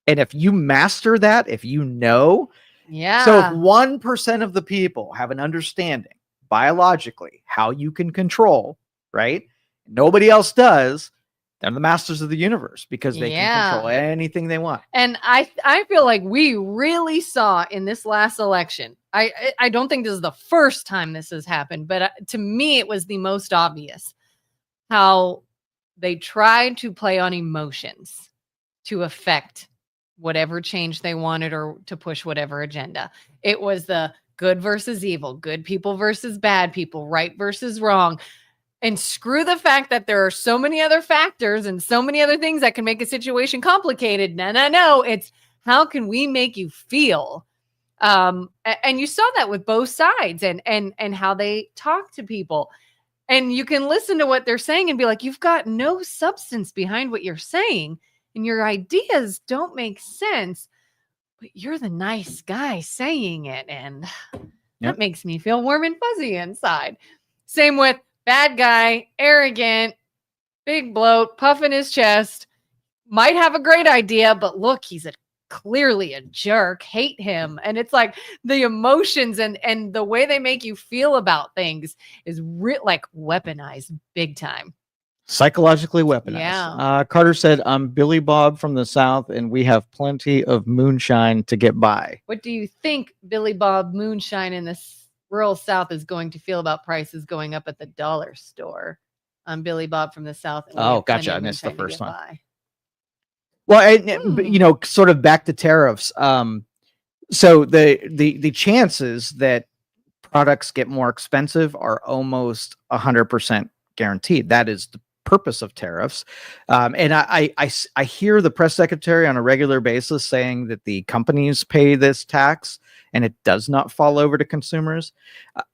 And if you master that, if you know, so if 1% of the people have an understanding biologically how you can control, right? Nobody else does. They're the masters of the universe because they can control anything they want. And I feel like we really saw in this last election. I don't think this is the first time this has happened, but to me, it was the most obvious how they tried to play on emotions to affect whatever change they wanted or to push whatever agenda. It was the good versus evil, good people versus bad people, right versus wrong. And screw the fact that there are so many other factors and so many other things that can make a situation complicated. No. It's how can we make you feel? And you saw that with both sides and how they talk to people. And you can listen to what they're saying and be like, you've got no substance behind what you're saying. And your ideas don't make sense. But you're the nice guy saying it. And that makes me feel warm and fuzzy inside. Same with bad guy, arrogant, big bloat, puffing his chest. Might have a great idea, but look, he's clearly a jerk. Hate him. And it's like the emotions and the way they make you feel about things is like weaponized big time. Psychologically weaponized. Yeah. Carter said, I'm Billy Bob from the South, and we have plenty of moonshine to get by. What do you think Billy Bob moonshine in this rural South is going to feel about prices going up at the dollar store? I'm Billy Bob from the South. Oh, gotcha. I missed the first one. Well, sort of back to tariffs. So the chances that products get more expensive are almost 100% guaranteed. That is the purpose of tariffs. And I hear the press secretary on a regular basis saying that the companies pay this tax and it does not fall over to consumers.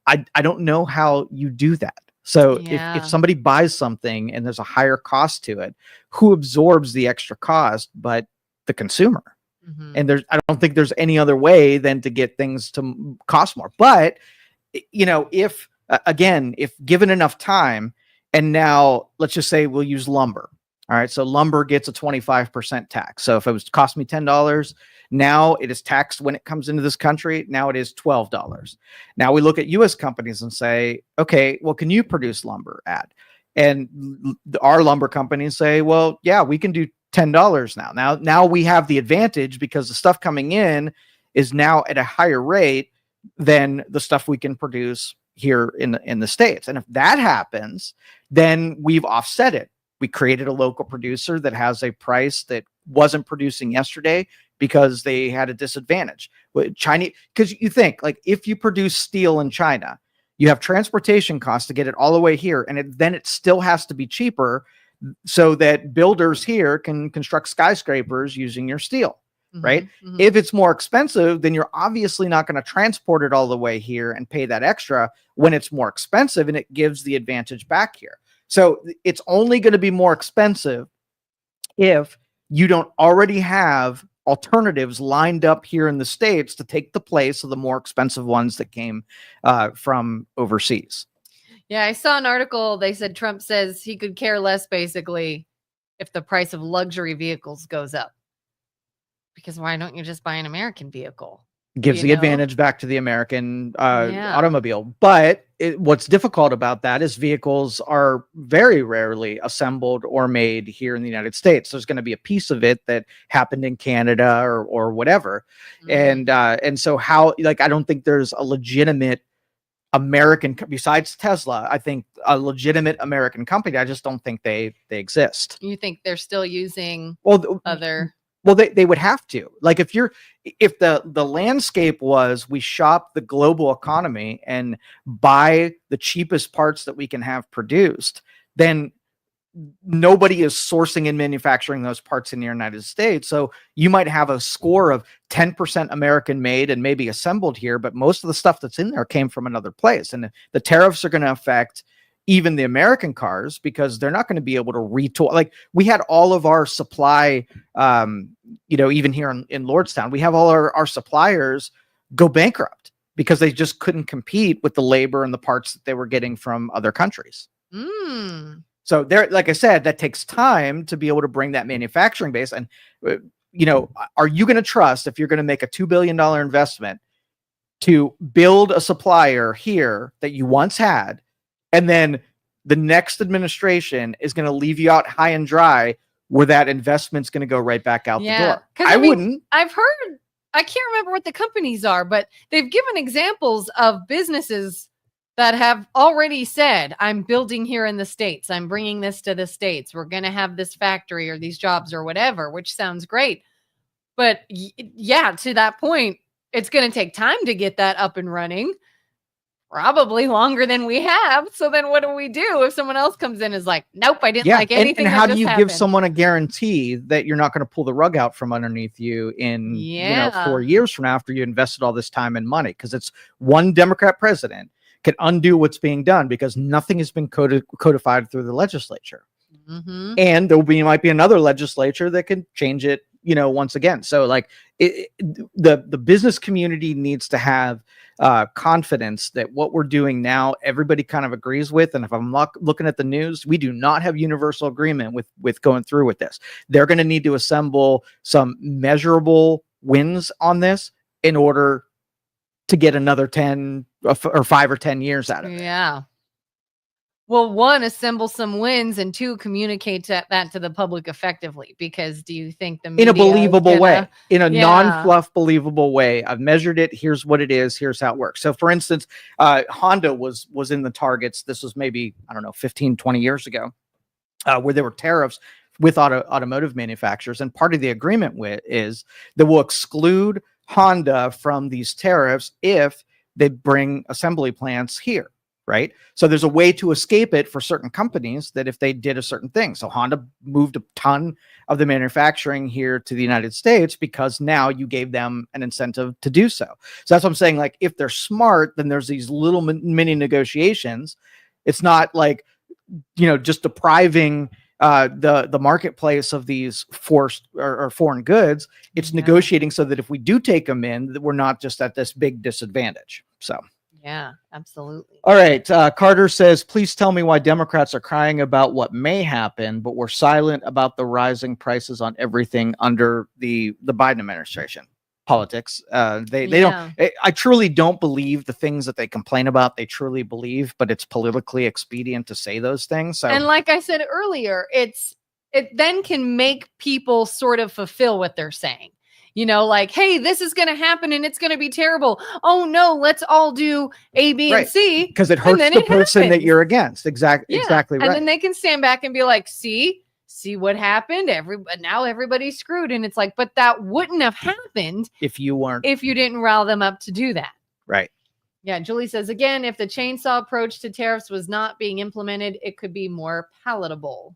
I don't know how you do that. So if somebody buys something and there's a higher cost to it, who absorbs the extra cost but the consumer? Mm-hmm. And I don't think there's any other way than to get things to cost more. But, if given enough time, and now let's just say we'll use lumber. All right. So lumber gets a 25% tax. So if it was cost me $10, now it is taxed when it comes into this country. Now it is $12. Now we look at US companies and say, okay, well, can you produce lumber at? And our lumber companies say, well, yeah, we can do $10 now. Now we have the advantage because the stuff coming in is now at a higher rate than the stuff we can produce here in the States. And if that happens, then we've offset it. We created a local producer that has a price that wasn't producing yesterday because they had a disadvantage. Chinese, because you think like if you produce steel in China, you have transportation costs to get it all the way here, and then it still has to be cheaper so that builders here can construct skyscrapers using your steel. Right? Mm-hmm. If it's more expensive, then you're obviously not going to transport it all the way here and pay that extra when it's more expensive, and it gives the advantage back here. So it's only going to be more expensive if you don't already have alternatives lined up here in the States to take the place of the more expensive ones that came from overseas. Yeah, I saw an article. They said Trump says he could care less, basically, if the price of luxury vehicles goes up. Because why don't you just buy an American vehicle? Gives the advantage back to the American automobile. But what's difficult about that is vehicles are very rarely assembled or made here in the United States. There's going to be a piece of it that happened in Canada or whatever. Mm-hmm. And so how, like, I don't think there's a legitimate American, besides Tesla, I think a legitimate American company. I just don't think they exist. You think they're still using other... Well, they would have to. Like if the landscape was we shop the global economy and buy the cheapest parts that we can have produced, then nobody is sourcing and manufacturing those parts in the United States. So you might have a score of 10% American made and maybe assembled here, but most of the stuff that's in there came from another place. And the tariffs are going to affect even the American cars because they're not going to be able to retool. Like we had all of our supply, even here in Lordstown, we have all our suppliers go bankrupt because they just couldn't compete with the labor and the parts that they were getting from other countries. So there, like I said, that takes time to be able to bring that manufacturing base. And, are you going to trust if you're going to make a $2 billion investment to build a supplier here that you once had, and then the next administration is going to leave you out high and dry where that investment's going to go right back out the door? I wouldn't. I've heard, I can't remember what the companies are, but they've given examples of businesses that have already said, I'm building here in the States. I'm bringing this to the States. We're going to have this factory or these jobs or whatever, which sounds great. But yeah, to that point, it's going to take time to get that up and running. Probably longer than we have. So then what do we do if someone else comes in and is like, nope, I didn't like anything? And how do you give someone a guarantee that you're not going to pull the rug out from underneath you in 4 years from now after you invested all this time and money? Because it's one Democrat president can undo what's being done because nothing has been codified through the legislature. Mm-hmm. And might be another legislature that can change it, once again. So like the business community needs to have confidence that what we're doing now, everybody kind of agrees with. And if I'm looking at the news, we do not have universal agreement with going through with this. They're going to need to assemble some measurable wins on this in order to get another 10 or 5 or 10 years out of it. Yeah. Well, one, assemble some wins, and two, communicate that to the public effectively. Because do you think the media in a believable way, in a non-fluff believable way? I've measured it. Here's what it is. Here's how it works. So for instance, Honda was in the targets. This was maybe, 15, 20 years ago, where there were tariffs with automotive manufacturers. And part of the agreement is that we'll exclude Honda from these tariffs if they bring assembly plants here. Right. So there's a way to escape it for certain companies that if they did a certain thing. So Honda moved a ton of the manufacturing here to the United States because now you gave them an incentive to do so. So that's what I'm saying. Like if they're smart, then there's these little mini negotiations. It's not like, just depriving the marketplace of these forced or foreign goods. It's negotiating so that if we do take them in, that we're not just at this big disadvantage. So. Yeah, absolutely. All right. Carter says, please tell me why Democrats are crying about what may happen, but we're silent about the rising prices on everything under the Biden administration. Politics. They don't. I truly don't believe the things that they complain about. They truly believe, but it's politically expedient to say those things. So, and like I said earlier, it then can make people sort of fulfill what they're saying. You know, like, hey, this is going to happen and it's going to be terrible. Oh no, let's all do A, B, and C because it hurts the person that you're against. Exactly right. And then they can stand back and be like, see what happened. Now everybody's screwed. And it's like, but that wouldn't have happened if you didn't rile them up to do that. Right. Yeah. Julie says, again, if the chainsaw approach to tariffs was not being implemented, it could be more palatable.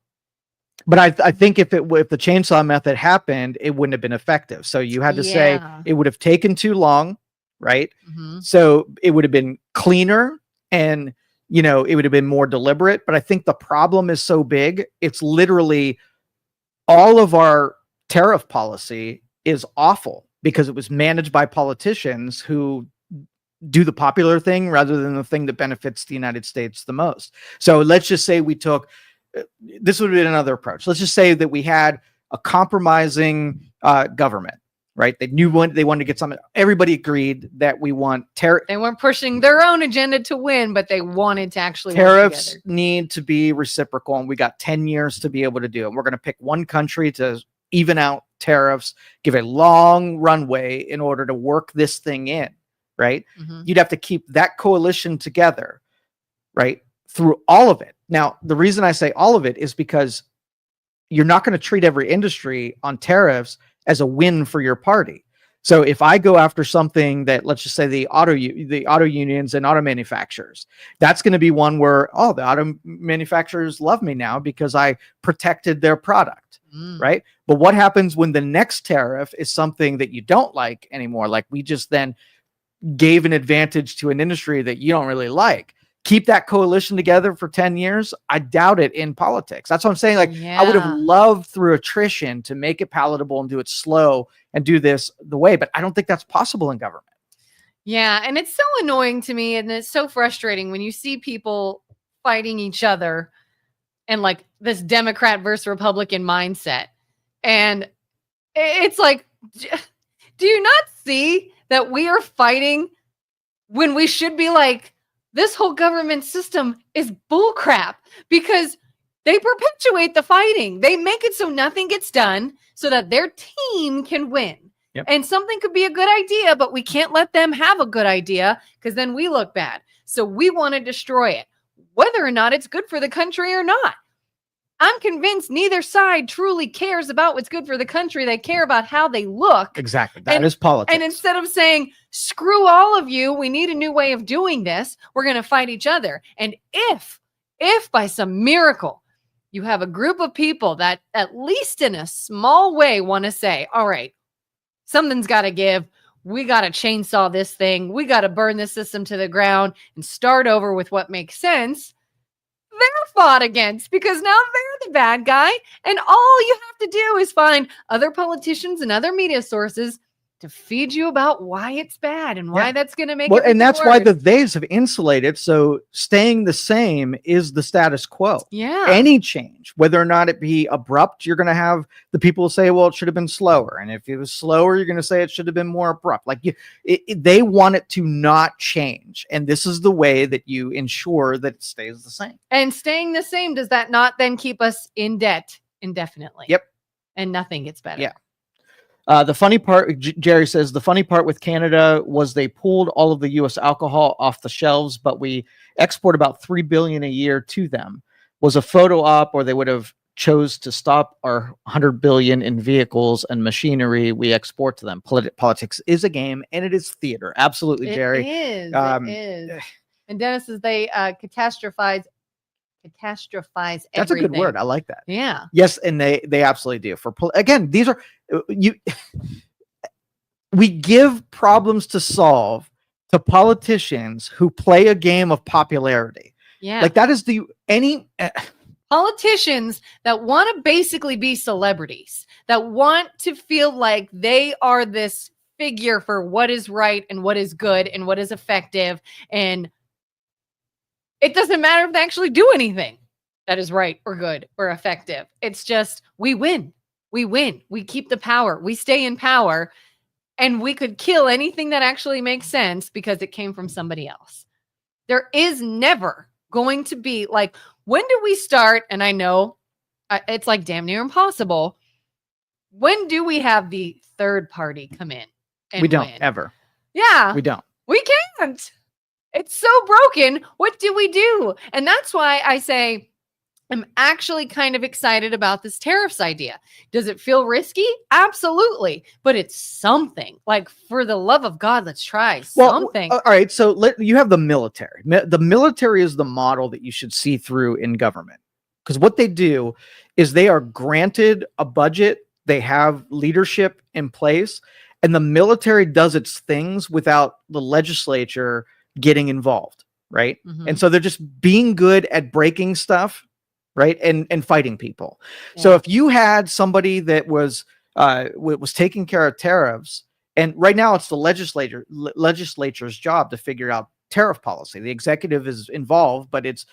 But I think if the chainsaw method happened, it wouldn't have been effective. So you had to say it would have taken too long, right? Mm-hmm. So it would have been cleaner and, it would have been more deliberate. But I think the problem is so big. It's literally all of our tariff policy is awful because it was managed by politicians who do the popular thing rather than the thing that benefits the United States the most. So let's just say this would have been another approach. Let's just say that we had a compromising government, right? They knew they wanted to get something. Everybody agreed that we want tariff. They weren't pushing their own agenda to win, but they wanted to actually tariffs need to be reciprocal, and we got 10 years to be able to do it. We're going to pick one country to even out tariffs, give a long runway in order to work this thing in, right? Mm-hmm. You'd have to keep that coalition together, right? Through all of it. Now, the reason I say all of it is because you're not going to treat every industry on tariffs as a win for your party. So if I go after something that, let's just say the auto unions and auto manufacturers, that's going to be one where, the auto manufacturers love me now because I protected their product, right? But what happens when the next tariff is something that you don't like anymore? Like we just then gave an advantage to an industry that you don't really like. Keep that coalition together for 10 years. I doubt it in politics. That's what I'm saying. Like I would have loved through attrition to make it palatable and do it slow and do this the way, but I don't think that's possible in government. Yeah. And it's so annoying to me. And it's so frustrating when you see people fighting each other and like this Democrat versus Republican mindset. And it's like, do you not see that we are fighting when we should be like, this whole government system is bullcrap because they perpetuate the fighting. They make it so nothing gets done so that their team can win. Yep. And something could be a good idea, but we can't let them have a good idea because then we look bad. So we want to destroy it, whether or not it's good for the country or not. I'm convinced neither side truly cares about what's good for the country. They care about how they look. Exactly. That is politics. And instead of saying, screw all of you, we need a new way of doing this, we're going to fight each other. And if by some miracle you have a group of people that at least in a small way want to say, all right, something's got to give. We got to chainsaw this thing. We got to burn this system to the ground and start over with what makes sense. They're fought against because now they're the bad guy. And all you have to do is find other politicians and other media sources to feed you about why it's bad and why that's going to make it and that's worse. why the theys have insulated. So staying the same is the status quo. Yeah. Any change, whether or not it be abrupt, you're going to have the people say, well, it should have been slower. And if it was slower, you're going to say it should have been more abrupt. Like they want it to not change. And this is the way that you ensure that it stays the same. And staying the same, does that not then keep us in debt indefinitely? Yep. And nothing gets better. Yeah. The funny part, Jerry says, the funny part with Canada was they pulled all of the U.S. alcohol off the shelves, but we export about $3 billion a year to them. Was a photo op, or they would have chose to stop our $100 billion in vehicles and machinery we export to them. Politics is a game, and it is theater. Absolutely, Jerry. It is. And Dennis says they catastrophize everything. That's a good word. I like that. Yeah. Yes, and they absolutely do. Again, these are we give problems to solve to politicians who play a game of popularity. Yeah. Like that is politicians that want to basically be celebrities, that want to feel like they are this figure for what is right and what is good and what is effective. And it doesn't matter if they actually do anything that is right or good or effective. It's just, we win. We win. We keep the power. We stay in power, and we could kill anything that actually makes sense because it came from somebody else. There is never going to be like, when do we start? And I know it's like damn near impossible. When do we have the third party come in? And we don't win? ever. Yeah. We don't. We can't. It's so broken. What do we do? And that's why I say I'm actually kind of excited about this tariffs idea. Does it feel risky? Absolutely. But it's something. Like, for the love of God, let's try something. All right. So you have the military. The military is the model that you should see through in government. Because what they do is they are granted a budget. They have leadership in place. And the military does its things without the legislature getting involved. Right. Mhm. And so they're just being good at breaking stuff. Right. And fighting people. Yeah. So if you had somebody that was taking care of tariffs, and right now it's the legislature's job to figure out tariff policy. The executive is involved, but it's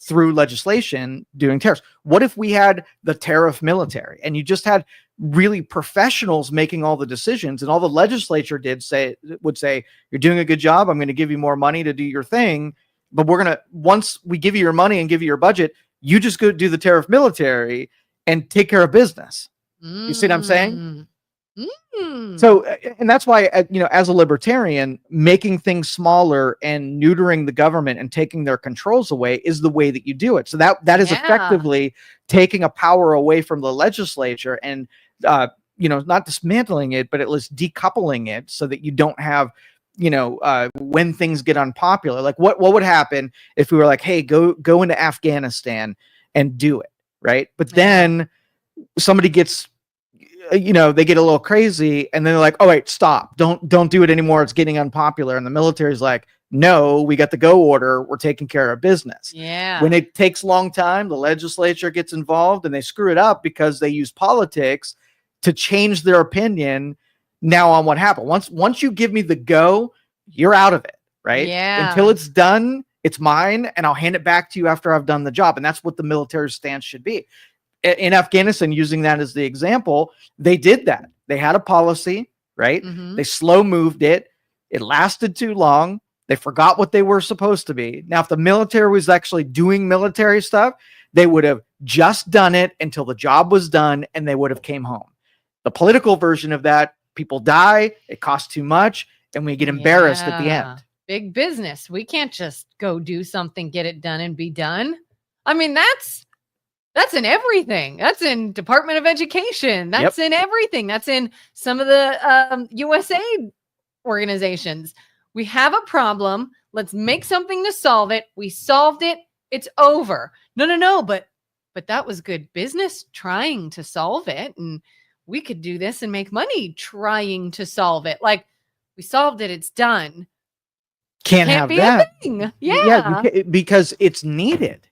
through legislation doing tariffs. What if we had the tariff military and you just had really professionals making all the decisions, and all the legislature would say, you're doing a good job. I'm going to give you more money to do your thing. But once we give you your money and give you your budget, you just go do the tariff military and take care of business. You see what I'm saying? So, and that's why, as a libertarian, making things smaller and neutering the government and taking their controls away is the way that you do it. So that is effectively taking a power away from the legislature and, not dismantling it, but at least decoupling it so that you don't have, when things get unpopular. Like what would happen if we were like, hey, go into Afghanistan and do it, right? But then somebody gets, they get a little crazy, and then they're like, oh wait, stop, don't do it anymore, it's getting unpopular. And the military's like, no, we got the go order, we're taking care of business. Yeah. When it takes a long time, the legislature gets involved and they screw it up because they use politics to change their opinion now on what happened. Once you give me the go, you're out of it, right? Yeah. Until it's done, it's mine, and I'll hand it back to you after I've done the job. And that's what the military stance should be. In Afghanistan, using that as the example, they did that. They had a policy, right? Mhm. They slow moved it. It lasted too long. They forgot what they were supposed to be. Now, if the military was actually doing military stuff, they would have just done it until the job was done, and they would have came home. The political version of that, people die, it costs too much, and we get embarrassed at the end. Big business. We can't just go do something, get it done, and be done. I mean, that's in everything. That's in Department of Education. That's in everything. That's in some of the USAID organizations. We have a problem. Let's make something to solve it. We solved it. It's over. No. But that was good business trying to solve it. And we could do this and make money trying to solve it. Like, we solved it. It's done. Can't have that. Yeah. Because it's needed.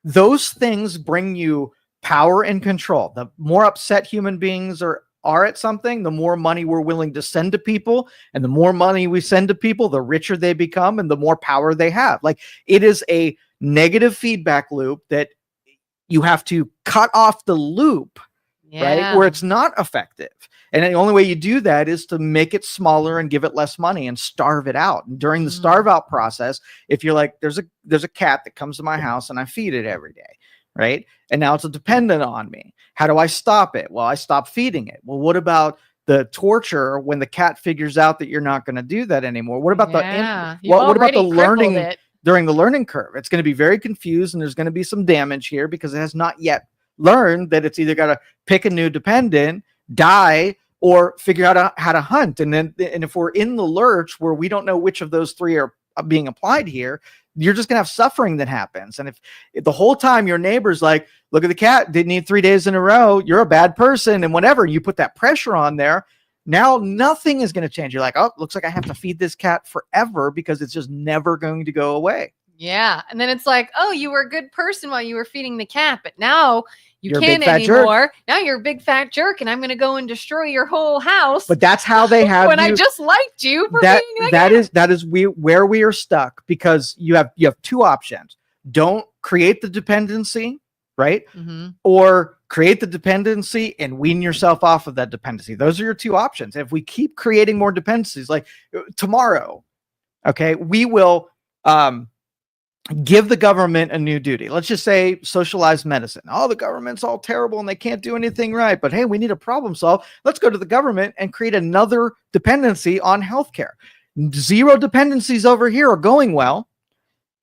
Those things bring you power and control. The more upset human beings are at something, the more money we're willing to send to people. And the more money we send to people, the richer they become and the more power they have. Like, it is a negative feedback loop that you have to cut off the loop. Right? Where it's not effective. And the only way you do that is to make it smaller and give it less money and starve it out. And during the starve out process, if you're like, there's a cat that comes to my house and I feed it every day, right? And now it's dependent on me. How do I stop it? Well, I stop feeding it. Well, what about the torture when the cat figures out that you're not going to do that anymore? What about what about the learning during the learning curve? It's going to be very confused, and there's going to be some damage here because it has not yet learned that it's either got to pick a new dependent, die, or figure out how to hunt. And if we're in the lurch where we don't know which of those three are being applied here, you're just gonna have suffering that happens. And if the whole time your neighbor's like, look at the cat, didn't eat 3 days in a row, you're a bad person, and whatever, you put that pressure on there, now nothing is going to change. You're like, oh, looks like I have to feed this cat forever because it's just never going to go away. Yeah. And then it's like, oh, you were a good person while you were feeding the cat, but now You're a can't big fat jerk. anymore. Now you're a big fat jerk, and I'm going to go and destroy your whole house. But that's how they have when you. I just liked you for that being like that is where we are stuck, because you have two options. Don't create the dependency, right? Mm-hmm. Or create the dependency and wean yourself off of that dependency. Those are your two options. If we keep creating more dependencies, like tomorrow, okay, we will give the government a new duty. Let's just say socialized medicine. Oh, the government's all terrible and they can't do anything right. But hey, we need a problem solved. Let's go to the government and create another dependency on healthcare. Zero dependencies over here are going well.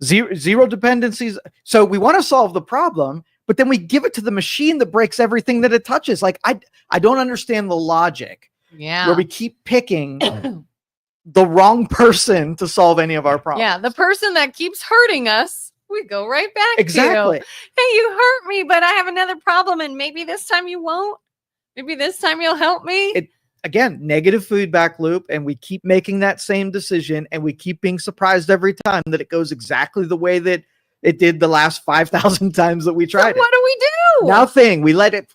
Zero dependencies. So we want to solve the problem, but then we give it to the machine that breaks everything that it touches. Like I don't understand the logic. Yeah. Where we keep picking the wrong person to solve any of our problems. Yeah, the person that keeps hurting us, we go right back Exactly. to. Hey, you hurt me, but I have another problem, and maybe this time you won't. Maybe this time you'll help me. Again, negative feedback loop, and we keep making that same decision, and we keep being surprised every time that it goes exactly the way that it did the last 5,000 times that we tried it. What do we do? Nothing. We let it.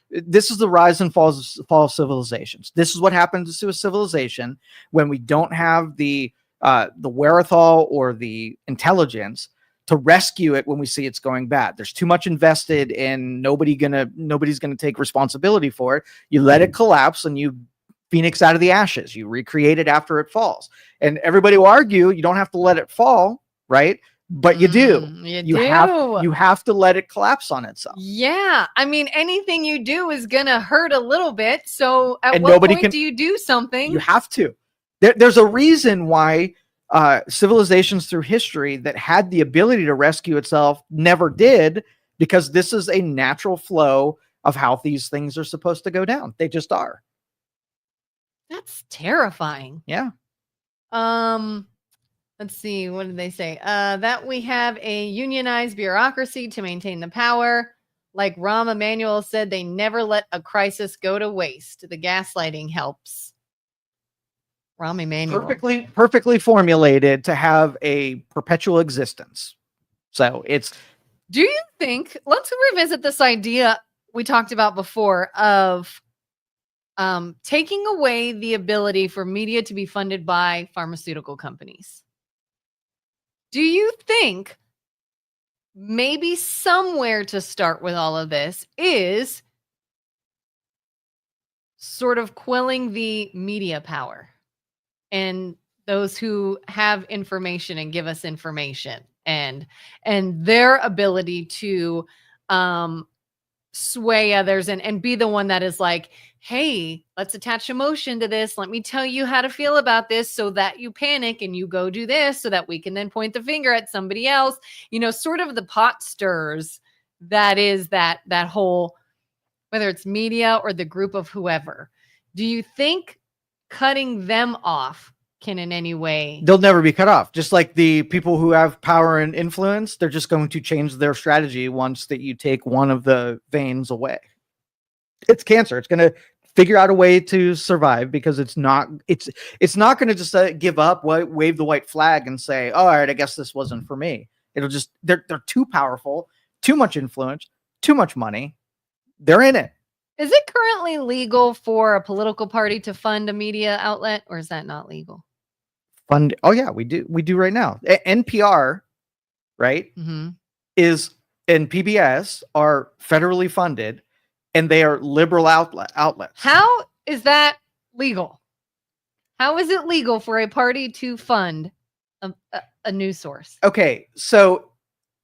This is the rise and fall of civilizations. This is what happens to a civilization when we don't have the wherewithal or the intelligence to rescue it when we see it's going bad. There's too much invested, and nobody's gonna take responsibility for it. You let it collapse, and you phoenix out of the ashes. You recreate it after it falls. And everybody will argue you don't have to let it fall, right? But you do. You have to let it collapse on itself. Yeah. I mean, anything you do is going to hurt a little bit. So at what point do you do something? You have to. There's a reason why civilizations through history that had the ability to rescue itself never did, because this is a natural flow of how these things are supposed to go down. They just are. That's terrifying. Yeah. Let's see. What did they say? That we have a unionized bureaucracy to maintain the power. Like Rahm Emanuel said, they never let a crisis go to waste. The gaslighting helps. Rahm Emanuel. Perfectly formulated to have a perpetual existence. So it's. Do you think, let's revisit this idea we talked about before of taking away the ability for media to be funded by pharmaceutical companies. Do you think maybe somewhere to start with all of this is sort of quelling the media power and those who have information and give us information and their ability to sway others and be the one that is like, hey, let's attach emotion to this. Let me tell you how to feel about this so that you panic and you go do this so that we can then point the finger at somebody else. You know, sort of the pot stirs that is that whole, whether it's media or the group of whoever. Do you think cutting them off can in any way? They'll never be cut off. Just like the people who have power and influence, they're just going to change their strategy once that you take one of the veins away. It's cancer. It's going to figure out a way to survive because it's not going to just give up, wave the white flag and say, oh, all right, I guess this wasn't for me. It'll just, they're too powerful, too much influence, too much money. They're in it. Is it currently legal for a political party to fund a media outlet, or is that not legal? Fund? Oh yeah, we do right now. NPR, right? Mm-hmm. And PBS are federally funded, and they are liberal outlets. How is that legal? How is it legal for a party to fund a news source? Okay, so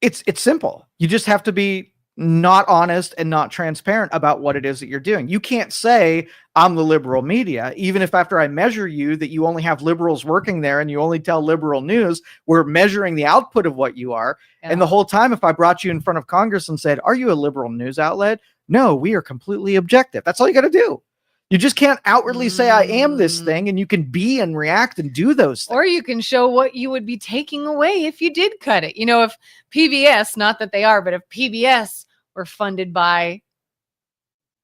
it's simple. You just have to be not honest and not transparent about what it is that you're doing. You can't say I'm the liberal media, even if after I measure you that you only have liberals working there and you only tell liberal news. We're measuring the output of what you are. Yeah. And the whole time, if I brought you in front of Congress and said, are you a liberal news outlet? No, we are completely objective. That's all you got to do. You just can't outwardly say I am this thing, and you can be and react and do those things. Or you can show what you would be taking away if you did cut it. You know, if PBS, not that they are, but if PBS were funded by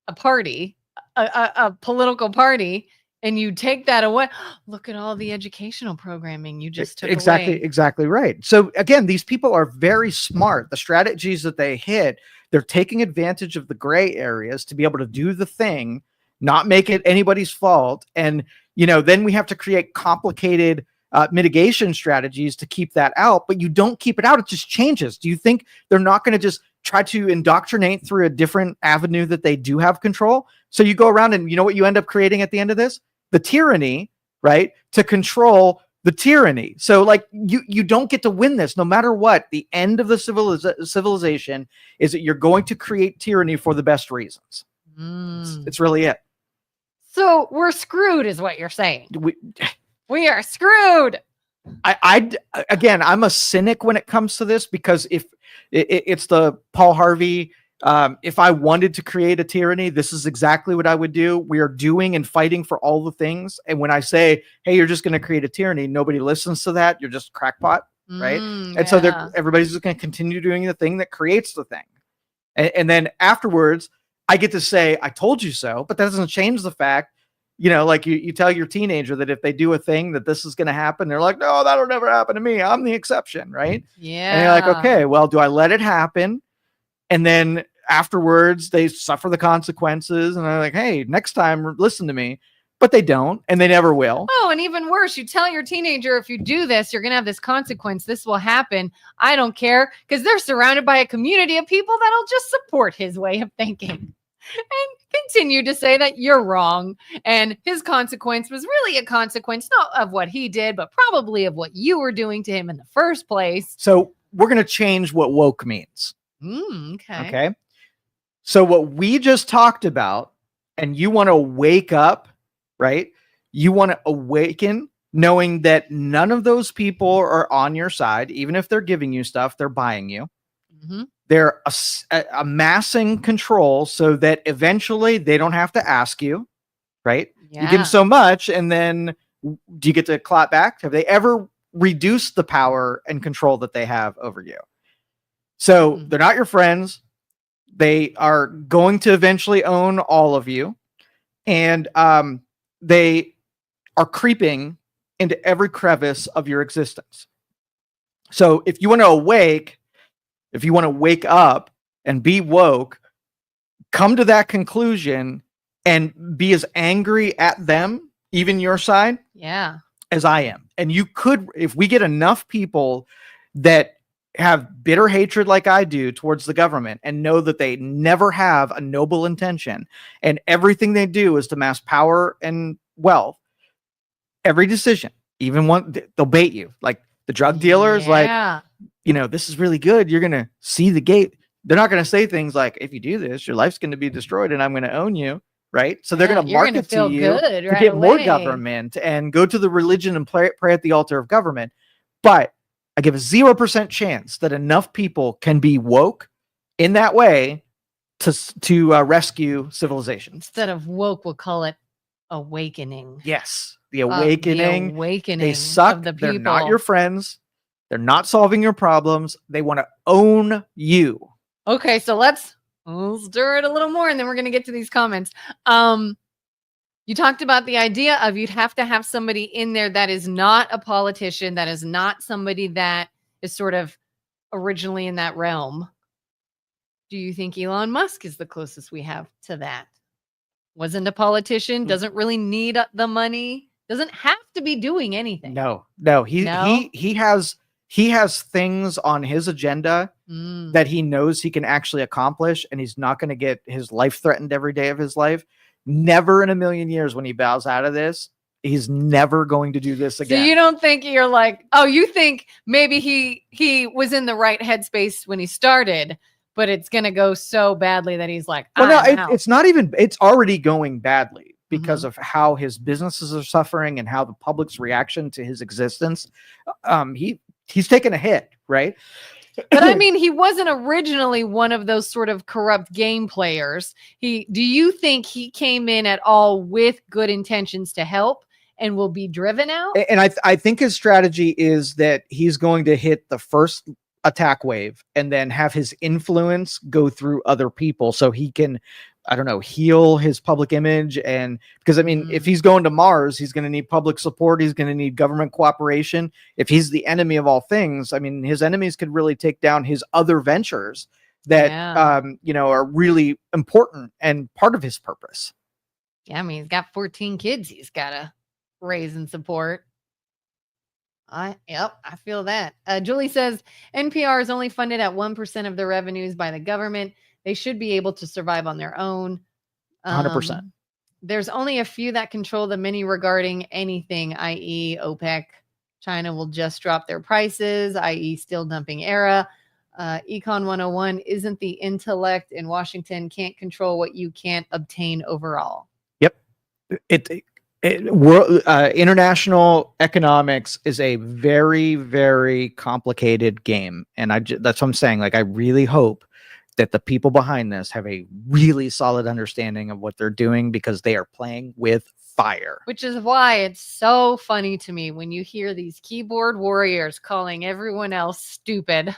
a party, a political party, and you take that away, look at all the educational programming you just took away. Exactly right. So again, these people are very smart. The strategies that they hit, they're taking advantage of the gray areas to be able to do the thing, not make it anybody's fault. And, then we have to create complicated mitigation strategies to keep that out, but you don't keep it out. It just changes. Do you think they're not going to just try to indoctrinate through a different avenue that they do have control? So you go around and you know what you end up creating at the end of this? The tyranny, right? To control the tyranny. So like you don't get to win this no matter what. The end of the civilization is that you're going to create tyranny for the best reasons. It's really it. So we're screwed is what you're saying. We are screwed. Again, I'm a cynic when it comes to this, because if it's the Paul Harvey, if I wanted to create a tyranny, this is exactly what I would do. We are doing and fighting for all the things. And when I say, hey, you're just going to create a tyranny, nobody listens to that. You're just a crackpot, right? And so everybody's just going to continue doing the thing that creates the thing. And then afterwards, I get to say, I told you so, but that doesn't change the fact, like you tell your teenager that if they do a thing that this is going to happen, they're like, no, that'll never happen to me. I'm the exception, right? Yeah. And you're like, okay, well, do I let it happen? And then afterwards, they suffer the consequences. And they're like, hey, next time, listen to me. But they don't, and they never will. Oh, and even worse, you tell your teenager, if you do this, you're going to have this consequence. This will happen. I don't care, because they're surrounded by a community of people that'll just support his way of thinking and continue to say that you're wrong. And his consequence was really a consequence, not of what he did, but probably of what you were doing to him in the first place. So we're going to change what woke means. Okay. So what we just talked about, and you want to wake up, right? You want to awaken knowing that none of those people are on your side. Even if they're giving you stuff, they're buying you. They're amassing control so that eventually they don't have to ask you, right? Yeah. You give them so much, and then do you get to clap back? Have they ever reduced the power and control that they have over you? So they're not your friends. They are going to eventually own all of you. And they are creeping into every crevice of your existence. So if you want to wake up and be woke, come to that conclusion and be as angry at them, even your side, as I am. And you could, if we get enough people that have bitter hatred like I do towards the government and know that they never have a noble intention and everything they do is to amass power and wealth, every decision, even one, they'll bait you. Like the drug dealers, like, this is really good. You're going to see the gate. They're not going to say things like, if you do this, your life's going to be destroyed and I'm going to own you. Right. So they're going to market to you to get more government and go to the religion and pray at the altar of government. But I give a 0% chance that enough people can be woke in that way to rescue civilization. Instead of woke, we'll call it awakening. Yes. The awakening. The awakening. They suck. Of the people. They're not your friends. They're not solving your problems. They want to own you. Okay. So let's stir it a little more and then we're going to get to these comments. You talked about the idea of you'd have to have somebody in there that is not a politician, that is not somebody that is sort of originally in that realm. Do you think Elon Musk is the closest we have to that? Wasn't a politician, doesn't really need the money, doesn't have to be doing anything. No. He has things on his agenda that he knows he can actually accomplish, and he's not going to get his life threatened every day of his life. Never in a million years when he bows out of this, he's never going to do this again. So you don't think you're like, you think maybe he was in the right headspace when he started, but it's going to go so badly that he's like, it's not even, it's already going badly because of how his businesses are suffering and how the public's reaction to his existence. He's taken a hit, right? But I mean, he wasn't originally one of those sort of corrupt game players. Do you think he came in at all with good intentions to help and will be driven out? And I think his strategy is that he's going to hit the first attack wave and then have his influence go through other people so he can, heal his public image. And because if he's going to Mars, he's going to need public support. He's going to need government cooperation. If he's the enemy of all things, his enemies could really take down his other ventures that, Yeah. are really important and part of his purpose. Yeah, I mean, he's got 14 kids he's got to raise and support. I feel that. Julie says NPR is only funded at 1% of the revenues by the government. They should be able to survive on their own. 100%. There's only a few that control the many regarding anything, i.e. OPEC. China will just drop their prices, i.e. still dumping era. Econ 101 isn't the intellect in Washington can't control what you can't obtain overall. Yep. International economics is a very, very complicated game. And that's what I'm saying. Like, I really hope that the people behind this have a really solid understanding of what they're doing, because they are playing with fire. Which is why it's so funny to me when you hear these keyboard warriors calling everyone else stupid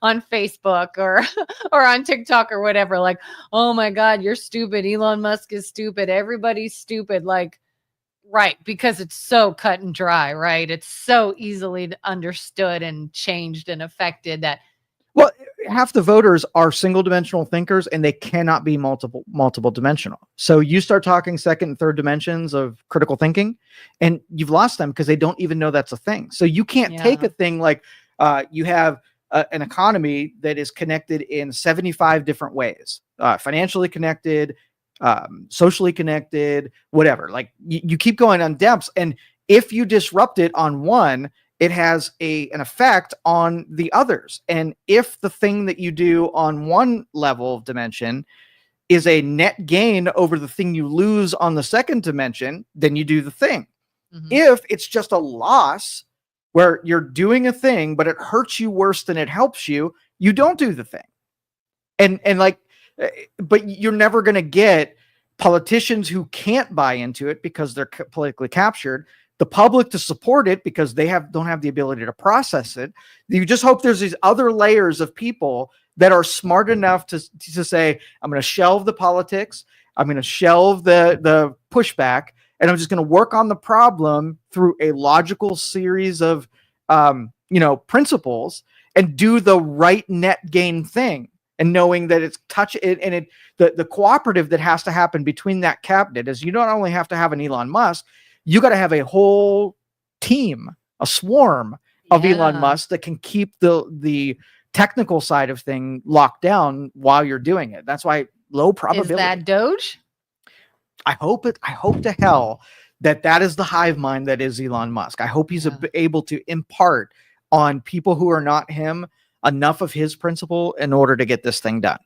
on Facebook or on TikTok or whatever. Like, oh my God, you're stupid. Elon Musk is stupid. Everybody's stupid. Like, right, because it's so cut and dry, right? It's so easily understood and changed and affected that. Well, half the voters are single dimensional thinkers, and they cannot be multiple dimensional. So you start talking second and third dimensions of critical thinking, and you've lost them because they don't even know that's a thing. So you can't take a thing like you have an economy that is connected in 75 different ways, financially connected, socially connected, whatever. Like you keep going on depths, and if you disrupt it on one, it has an effect on the others. And if the thing that you do on one level of dimension is a net gain over the thing you lose on the second dimension, then you do the thing. If it's just a loss where you're doing a thing, but it hurts you worse than it helps you, you don't do the thing. And like, but you're never going to get politicians who can't buy into it because they're politically captured, the public to support it because they don't have the ability to process it. You just hope there's these other layers of people that are smart enough to say, I'm going to shelve the politics, I'm going to shelve the pushback, and I'm just going to work on the problem through a logical series of principles and do the right net gain thing. And knowing that it's the cooperative that has to happen between that cabinet is you don't only have to have an Elon Musk, you got to have a whole team, a swarm of Elon Musk that can keep the technical side of thing locked down while you're doing it. That's why low probability. Is that Doge? I hope to hell that is the hive mind that is Elon Musk. I hope he's able to impart on people who are not him enough of his principle in order to get this thing done.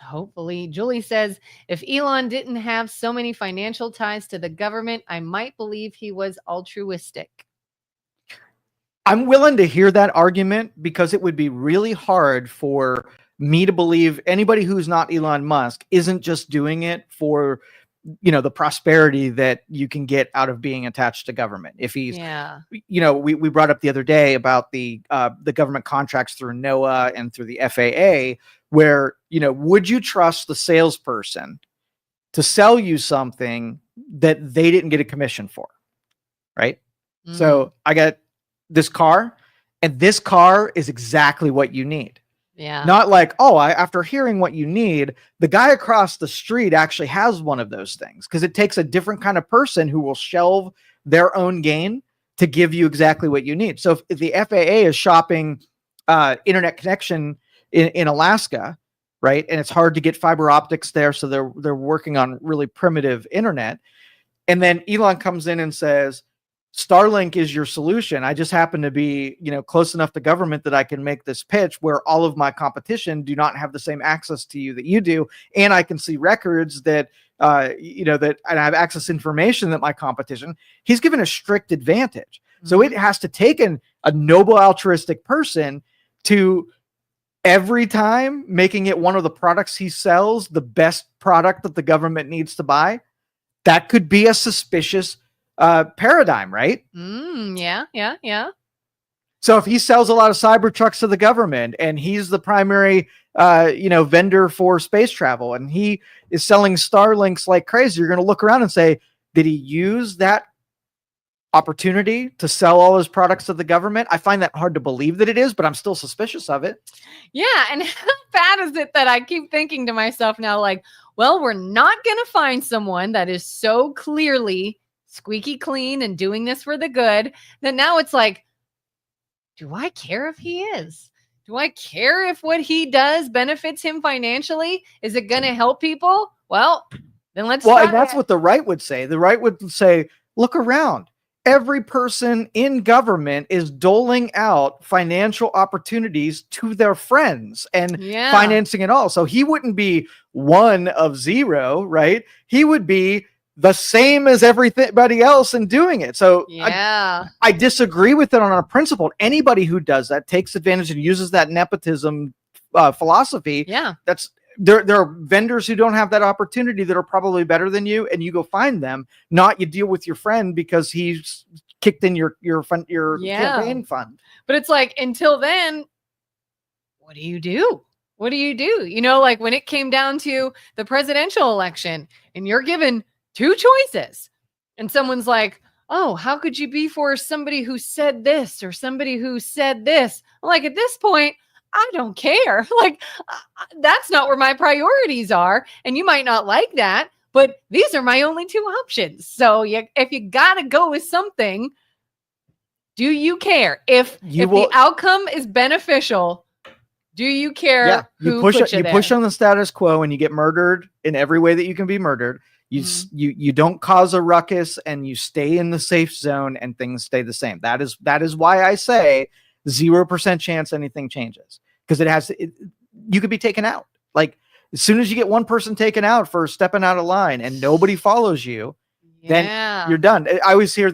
Hopefully. Julie says, if Elon didn't have so many financial ties to the government, I might believe he was altruistic. I'm willing to hear that argument because it would be really hard for me to believe anybody who's not Elon Musk isn't just doing it for, the prosperity that you can get out of being attached to government. If he's, we brought up the other day about the government contracts through NOAA and through the FAA, where, would you trust the salesperson to sell you something that they didn't get a commission for? Right. So I got this car, and this car is exactly what you need. Yeah. Not like, after hearing what you need, the guy across the street actually has one of those things, because it takes a different kind of person who will shelve their own gain to give you exactly what you need. So if the FAA is shopping internet connection in Alaska, right, and it's hard to get fiber optics there, so they're working on really primitive internet, and then Elon comes in and says, Starlink is your solution. I just happen to be, close enough to government that I can make this pitch where all of my competition do not have the same access to you that you do. And I can see records that, that and I have access to information that my competition, he's given a strict advantage. So it has to take a noble altruistic person to every time making it one of the products he sells, the best product that the government needs to buy. That could be a suspicious paradigm, right? Yeah. So if he sells a lot of Cybertrucks to the government and he's the primary, vendor for space travel, and he is selling Starlinks like crazy, you're going to look around and say, did he use that opportunity to sell all his products to the government. I find that hard to believe that it is, but I'm still suspicious of it. Yeah. And how bad is it that I keep thinking to myself now, like, well, we're not going to find someone that is so clearly squeaky clean and doing this for the good that now it's like, do I care if he is? Do I care if what he does benefits him financially? Is it going to help people? Well, then let's. Well, and that's what the right would say. The right would say, look around. Every person in government is doling out financial opportunities to their friends and financing it all. So he wouldn't be one of zero, right? He would be the same as everybody else in doing it. So I disagree with it on a principle. Anybody who does that takes advantage and uses that nepotism philosophy. Yeah. There are vendors who don't have that opportunity that are probably better than you, and you go find them. Not you deal with your friend because he's kicked in your campaign fund. But it's like, until then, what do you do? What do you do? You know, like when it came down to the presidential election and you're given two choices and someone's like, oh, how could you be for somebody who said this or somebody who said this? Like, at this point, I don't care. Like, that's not where my priorities are. And you might not like that, but these are my only two options. So if you got to go with something, do you care? If the outcome is beneficial, do you care? Yeah, you push on the status quo and you get murdered in every way that you can be murdered. You don't cause a ruckus and you stay in the safe zone and things stay the same. That is why I say 0% chance anything changes, because you could be taken out. Like, as soon as you get one person taken out for stepping out of line and nobody follows you, then you're done. I always hear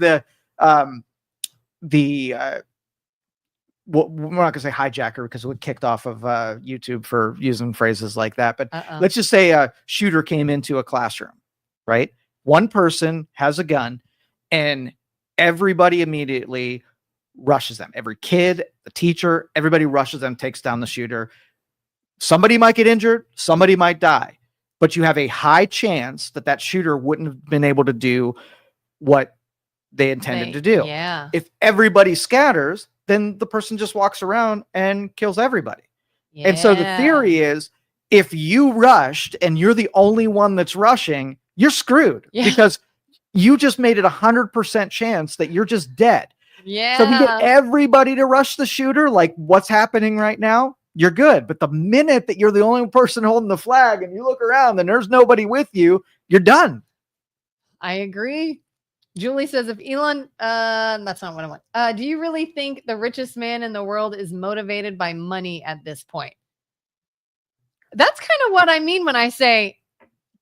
well, we're not gonna say hijacker because we're kicked off of YouTube for using phrases like that. But let's just say a shooter came into a classroom, right? One person has a gun and everybody immediately rushes them. Every kid, the teacher, everybody rushes them, takes down the shooter. Somebody might get injured, somebody might die, but you have a high chance that shooter wouldn't have been able to do what they intended to do. Yeah. If everybody scatters, then the person just walks around and kills everybody. Yeah. And so the theory is, if you rushed and you're the only one that's rushing, you're screwed because you just made it 100% chance that you're just dead. Yeah. So if you get everybody to rush the shooter, like what's happening right now, you're good. But the minute that you're the only person holding the flag and you look around and there's nobody with you, you're done. I agree. Julie says, if Elon, that's not what I want. Do you really think the richest man in the world is motivated by money at this point? That's kind of what I mean when I say,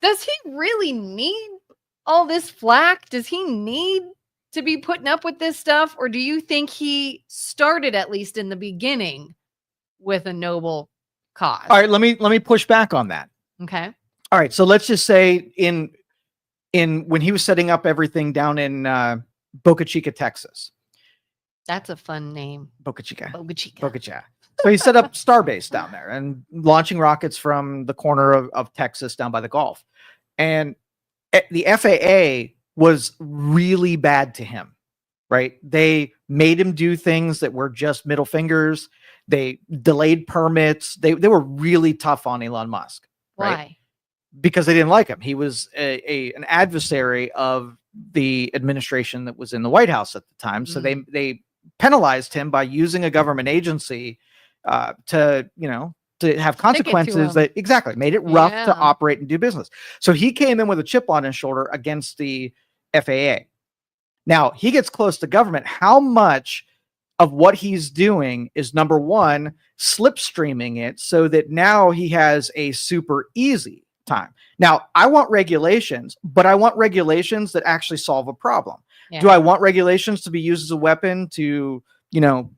does he really need all this flack? Does he need to be putting up with this stuff? Or do you think he started, at least in the beginning, with a noble cause? All right, let me push back on that. Okay. All right, so let's just say in when he was setting up everything down in Boca Chica, Texas. That's a fun name. Boca Chica. Boca Chica. Boca Chica. So he set up Starbase down there and launching rockets from the corner of Texas down by the Gulf. And the FAA was really bad to him, right? They made him do things that were just middle fingers. They delayed permits. They were really tough on Elon Musk. Right? Why? Because they didn't like him. He was an adversary of the administration that was in the White House at the time. So they penalized him by using a government agency to have consequences that made it rough to operate and do business. So he came in with a chip on his shoulder against the FAA. Now he gets close to government. How much of what he's doing is, number one, slipstreaming it so that now he has a super easy time. Now, I want regulations, but I want regulations that actually solve a problem. Yeah. Do I want regulations to be used as a weapon to,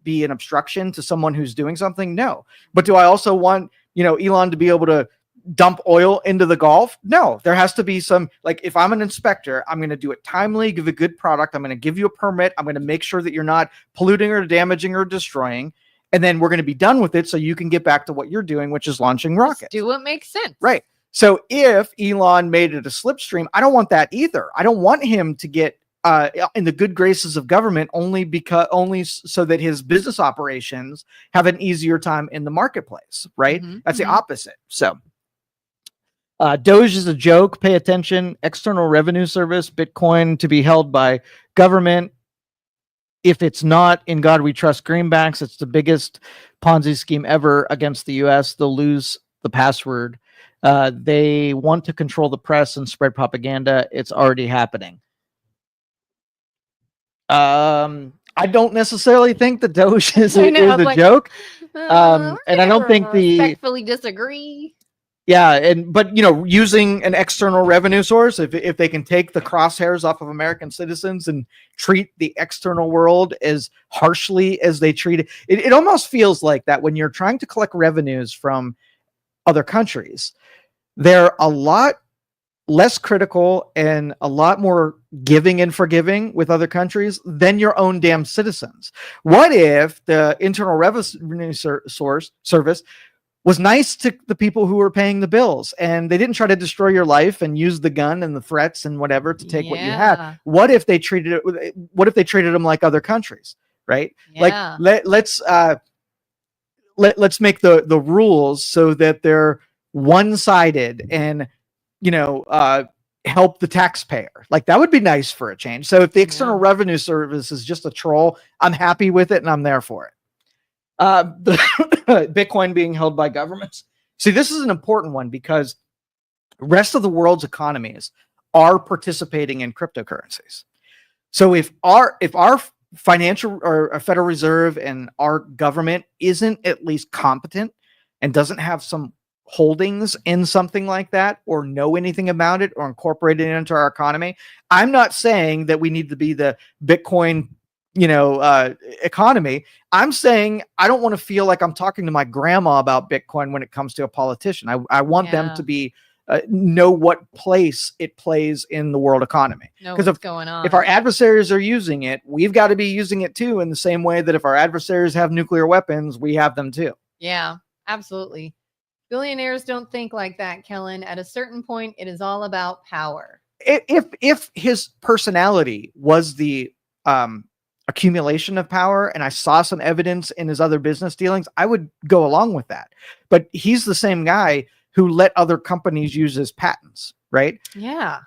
be an obstruction to someone who's doing something? No. But do I also want, Elon to be able to dump oil into the Gulf? No. There has to be some, like, if I'm an inspector, I'm going to do it timely, give a good product. I'm going to give you a permit. I'm going to make sure that you're not polluting or damaging or destroying. And then we're going to be done with it so you can get back to what you're doing, which is launching rockets. Just do what makes sense. Right. So if Elon made it a slipstream, I don't want that either. I don't want him to get in the good graces of government only so that his business operations have an easier time in the marketplace, right? That's the opposite. So Doge is a joke. Pay attention. External Revenue Service, Bitcoin to be held by government. If it's not In God We Trust greenbacks, it's the biggest Ponzi scheme ever against the U.S. They'll lose the password. They want to control the press and spread propaganda. It's already happening. I don't necessarily think the Doge is a joke. And I don't think respectfully disagree. Yeah, but using an external revenue source, if they can take the crosshairs off of American citizens and treat the external world as harshly as they treat it, it almost feels like that when you're trying to collect revenues from other countries, they're a lot less critical and a lot more giving and forgiving with other countries than your own damn citizens. What if the Internal Revenue Service was nice to the people who were paying the bills, and they didn't try to destroy your life and use the gun and the threats and whatever to take what you had? What if they treated them like other countries, right? Yeah. Like let's make the rules so that they're one-sided and help the taxpayer. Like, that would be nice for a change. So if the External Revenue Service is just a troll, I'm happy with it and I'm there for it. The Bitcoin being held by governments. See, this is an important one because the rest of the world's economies are participating in cryptocurrencies. So if our financial or a Federal Reserve and our government isn't at least competent and doesn't have some holdings in something like that, or know anything about it, or incorporate it into our economy, I'm not saying that we need to be the Bitcoin economy. I'm saying I don't want to feel like I'm talking to my grandma about Bitcoin when it comes to a politician. I want them to be know what place it plays in the world economy. Because if our adversaries are using it, we've got to be using it too, in the same way that if our adversaries have nuclear weapons, we have them too. Yeah, absolutely. Billionaires don't think like that, Kelin. At a certain point, it is all about power. If his personality was the accumulation of power, and I saw some evidence in his other business dealings, I would go along with that. But he's the same guy who let other companies use his patents, right? Yeah.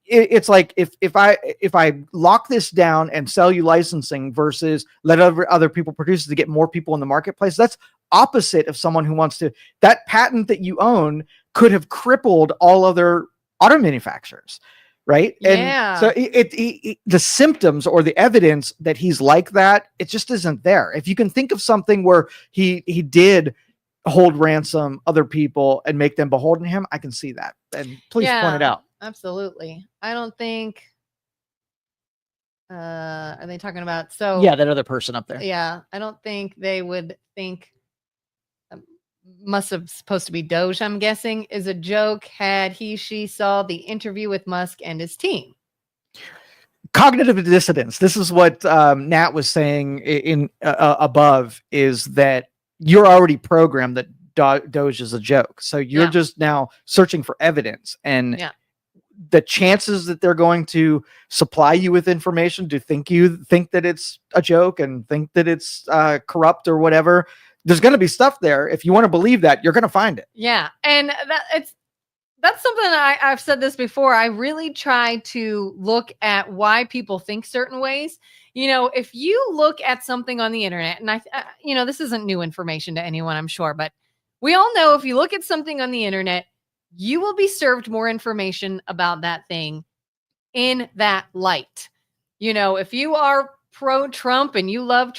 It's like if I lock this down and sell you licensing versus let other people produce it to get more people in the marketplace, that's opposite of someone who wants to. That patent that you own could have crippled all other auto manufacturers. Right. And so the symptoms or the evidence that he's like that, it just isn't there. If you can think of something where he did hold ransom other people and make them beholden to him, I can see that. And please point it out. Absolutely. I don't think are they talking about that other person up there? Yeah. I don't think they would think must have supposed to be Doge, I'm guessing, is a joke had she saw the interview with Musk and his team. Cognitive dissonance. This is what Nat was saying in above, is that you're already programmed that Doge is a joke. So you're just now searching for evidence, and the chances that they're going to supply you with information to think that it's a joke and think that it's corrupt or whatever, there's going to be stuff there. If you want to believe that, you're going to find it. Yeah. And that's something I've said this before. I really try to look at why people think certain ways. If you look at something on the internet, and this isn't new information to anyone, I'm sure, but we all know if you look at something on the internet, you will be served more information about that thing in that light. If you are pro-Trump and you love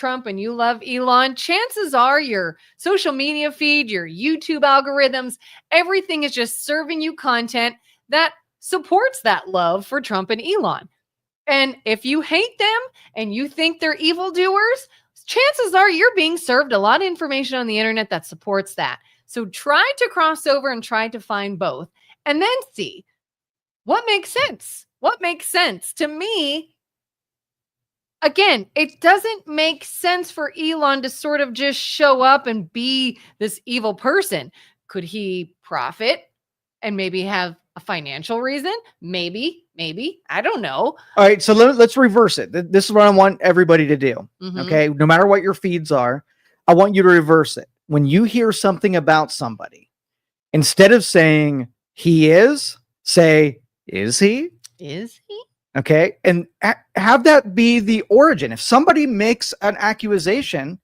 Elon, chances are your social media feed, your YouTube algorithms, everything is just serving you content that supports that love for Trump and Elon. And if you hate them and you think they're evildoers, chances are you're being served a lot of information on the internet that supports that. So try to cross over and try to find both, and then see what makes sense. What makes sense to me. Again, it doesn't make sense for Elon to sort of just show up and be this evil person. Could he profit and maybe have A financial reason? Maybe. I don't know. All right, so let's reverse it. This is what I want everybody to do. Mhm. Okay, no matter what your feeds are, I want you to reverse it. When you hear something about somebody, instead of saying he is, say, is he? Is he? Okay, and have that be the origin. If somebody makes an accusation,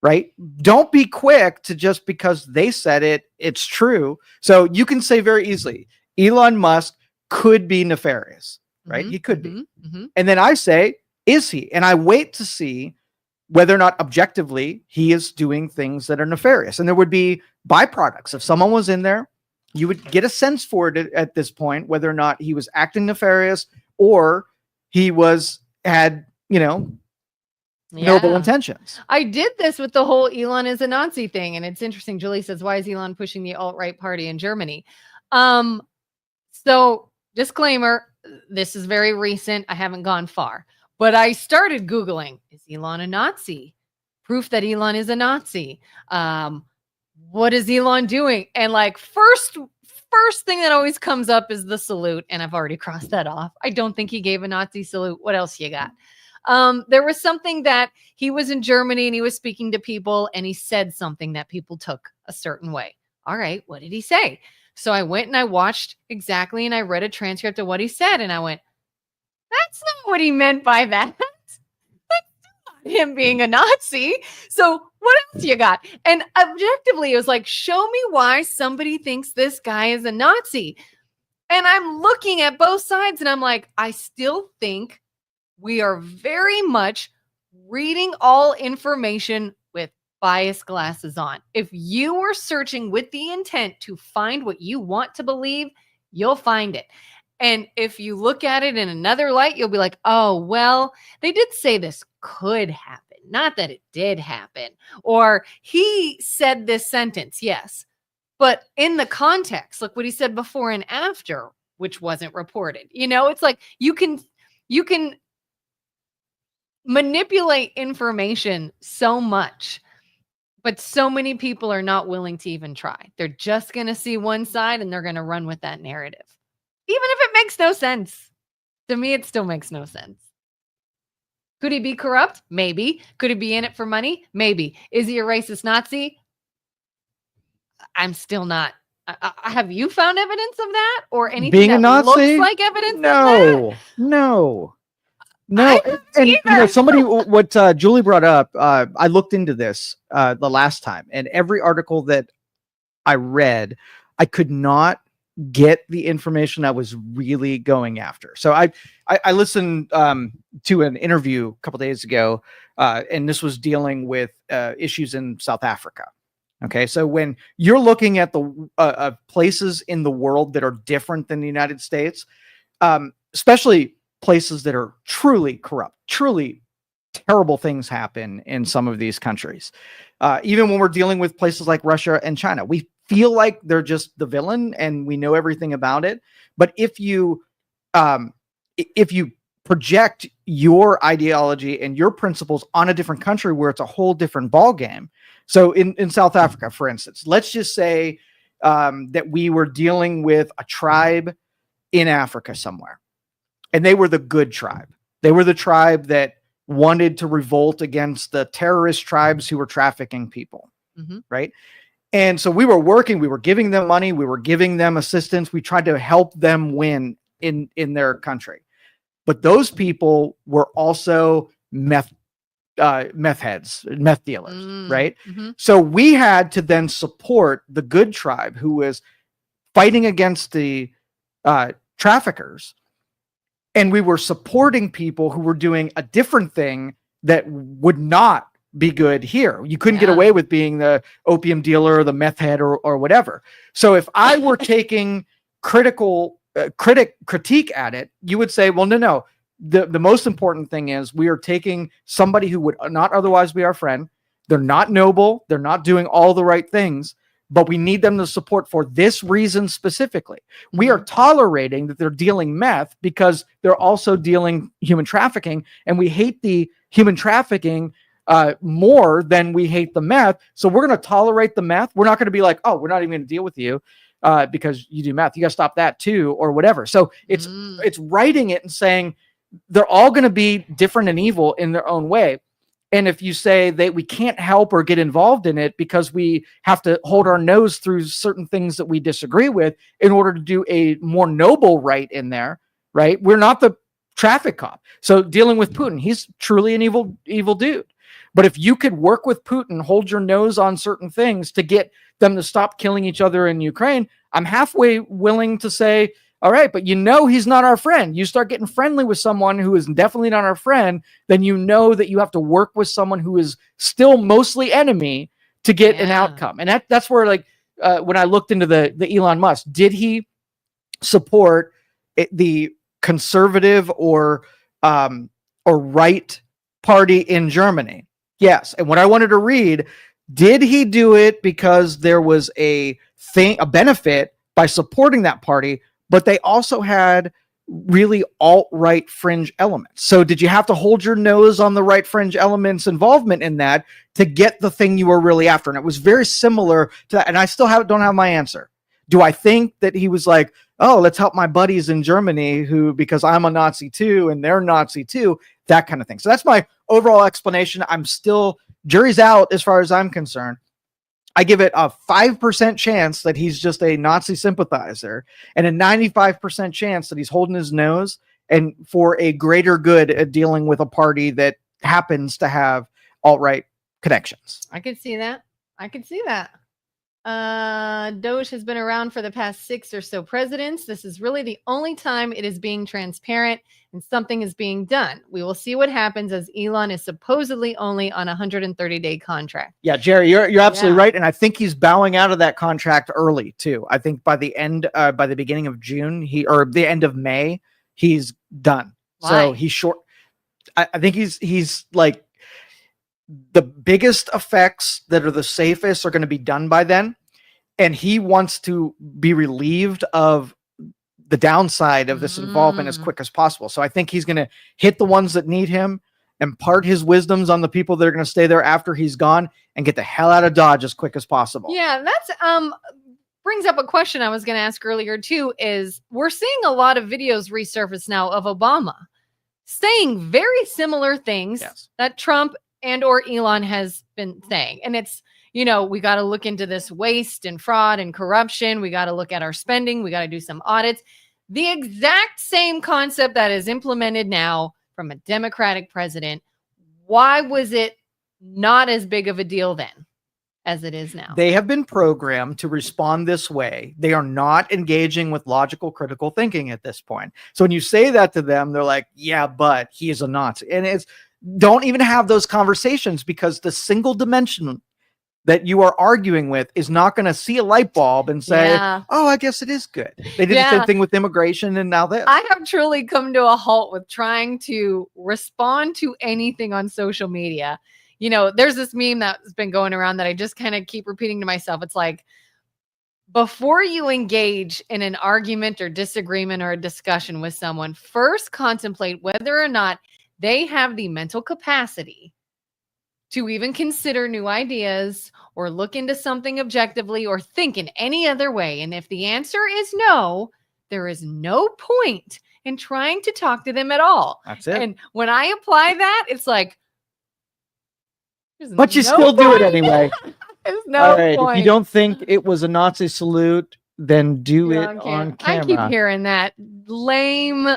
right, don't be quick to just because they said it, it's true. So you can say very easily, Elon Musk could be nefarious, right? Mhm, He could be. mhm. And then I say, is he? And I wait to see whether or not objectively he is doing things that are nefarious. And there would be byproducts. If someone was in there, you would get a sense for it at this point, whether or not he was acting nefarious or he had, noble Yeah. intentions. I did this with the whole Elon is a Nazi thing. And it's interesting. Julie says, why is Elon pushing the alt-right party in Germany? So disclaimer, this is very recent. I haven't gone far, but I started Googling, is Elon a Nazi? Proof that Elon is a Nazi. What is Elon doing? And like first thing that always comes up is the salute. And I've already crossed that off. I don't think he gave a Nazi salute. What else you got? There was something that he was in Germany and he was speaking to people and he said something that people took a certain way. All right, what did he say? So I went and I watched exactly and I read a transcript of what he said and I went, that's not what he meant by that. That's not him being a Nazi. So what else you got? And objectively, it was like, show me why somebody thinks this guy is a Nazi. And I'm looking at both sides and I'm like, I still think we are very much reading all information with bias glasses on. If you are searching with the intent to find what you want to believe, you'll find it. And if you look at it in another light, you'll be like, oh, well, they did say this could happen, not that it did happen. Or he said this sentence, yes. But in the context, look what he said before and after, which wasn't reported. It's like you can manipulate information so much, but so many people are not willing to even try. They're just going to see one side and they're going to run with that narrative. Even if it makes no sense. To me, it still makes no sense. Could he be corrupt? Maybe. Could he be in it for money? Maybe. Is he a racist Nazi? I'm still not. Have you found evidence of that or anything Being that a Nazi? looks like evidence of that? No. And somebody, what Julie brought up, I looked into this the last time, and every article that I read, I could not get the information I was really going after. So I listened to an interview a couple days ago, and this was dealing with issues in South Africa. Okay, so when you're looking at the places in the world that are different than the United States, especially places that are truly corrupt, truly terrible things happen in some of these countries. Even when we're dealing with places like Russia and China, we feel like they're just the villain and we know everything about it. But if you project your ideology and your principles on a different country where it's a whole different ballgame. So in South Africa, for instance, let's just say that we were dealing with a tribe in Africa somewhere, and they were the good tribe. They were the tribe that wanted to revolt against the terrorist tribes who were trafficking people, right? And so we were giving them money, we were giving them assistance, we tried to help them win in their country. But those people were also meth heads, meth dealers, right? So we had to then support the good tribe who was fighting against the traffickers. And we were supporting people who were doing a different thing that would not be good here. You couldn't get away with being the opium dealer or the meth head or whatever. So if I were taking critique at it, you would say, well, no. The most important thing is we are taking somebody who would not otherwise be our friend. They're not noble. They're not doing all the right things, but we need them to support for this reason specifically. We are tolerating that they're dealing meth because they're also dealing human trafficking, and we hate the human trafficking more than we hate the meth. So we're going to tolerate the meth. We're not going to be like, oh, we're not even going to deal with you. because you do math. You got to stop that too, or whatever. So it's writing it and saying they're all going to be different and evil in their own way. And if you say that we can't help or get involved in it because we have to hold our nose through certain things that we disagree with in order to do a more noble right in there, right? We're not the traffic cop. So dealing with Putin, he's truly an evil dude. But if you could work with Putin, hold your nose on certain things to get them to stop killing each other in Ukraine, I'm halfway willing to say, all right, but he's not our friend. You start getting friendly with someone who is definitely not our friend, then you know that you have to work with someone who is still mostly enemy to get an outcome. And that's where, like, when I looked into the Elon Musk, did he support the conservative or right party in Germany? Yes. And what I wanted to read, did he do it because there was a benefit by supporting that party, but they also had really alt-right fringe elements? So did you have to hold your nose on the right fringe elements involvement in that to get the thing you were really after? And it was very similar to that. And I still don't have my answer. Do I think that he was like, oh, let's help my buddies in Germany because I'm a Nazi too and they're Nazi too, that kind of thing. So that's my overall explanation. I'm still, jury's out as far as I'm concerned. I give it a 5% chance that he's just a Nazi sympathizer and a 95% chance that he's holding his nose and for a greater good at dealing with a party that happens to have alt-right connections. I could see that. Doge has been around for the past 6 or so presidents. This is really the only time it is being transparent and something is being done. We will see what happens as Elon is supposedly only on a 130-day contract. Yeah, Jerry, you're absolutely right. And I think he's bowing out of that contract early too. I think by the beginning of June, or the end of May, he's done. Why? So he's short. I think he's like, the biggest effects that are the safest are going to be done by then. And he wants to be relieved of the downside of this involvement as quick as possible. So I think he's going to hit the ones that need him, impart his wisdoms on the people that are going to stay there after he's gone, and get the hell out of Dodge as quick as possible. Yeah, that's brings up a question I was going to ask earlier too, is we're seeing a lot of videos resurface now of Obama saying very similar things that Trump and or Elon has been saying. And it's, we got to look into this waste and fraud and corruption. We got to look at our spending. We got to do some audits. The exact same concept that is implemented now from a Democratic president. Why was it not as big of a deal then as it is now? They have been programmed to respond this way. They are not engaging with logical, critical thinking at this point. So when you say that to them, they're like, yeah, but he is a Nazi. And don't even have those conversations, because the single dimension that you are arguing with is not going to see a light bulb and say, oh, I guess it is good. They did the same thing with immigration, and now this. I have truly come to a halt with trying to respond to anything on social media. There's this meme that's been going around that I just kind of keep repeating to myself. It's like, before you engage in an argument or disagreement or a discussion with someone, first contemplate whether or not they have the mental capacity to even consider new ideas or look into something objectively or think in any other way. And if the answer is no, there is no point in trying to talk to them at all. That's it. And when I apply that, it's like, but you still do it anyway. There's no all right, point. if you don't think it was a Nazi salute, then do it on camera. I keep hearing that lame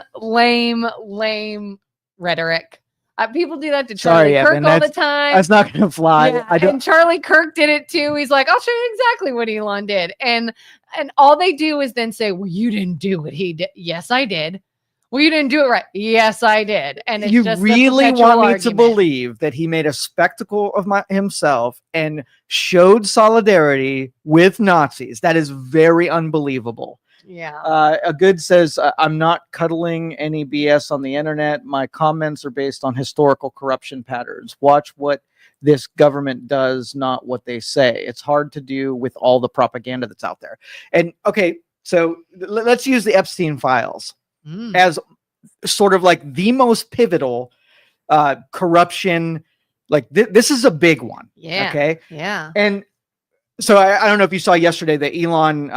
rhetoric. People do that to Charlie Kirk all the time. That's not going to fly. Yeah, and Charlie Kirk did it too. He's like, I'll show you exactly what Elon did. And all they do is then say, well, you didn't do what he did. Yes, I did. Well, you didn't do it right. Yes, I did. And it's you just really want me argument. To believe that he made a spectacle of himself and showed solidarity with Nazis. That is very unbelievable. Yeah. A good says, I'm not cuddling any BS on the internet. My comments are based on historical corruption patterns. Watch what this government does, not what they say. It's hard to do with all the propaganda that's out there. And okay, so let's use the Epstein files as sort of like the most pivotal corruption. Like this is a big one. Yeah. Okay. Yeah. And So I don't know if you saw yesterday that Elon,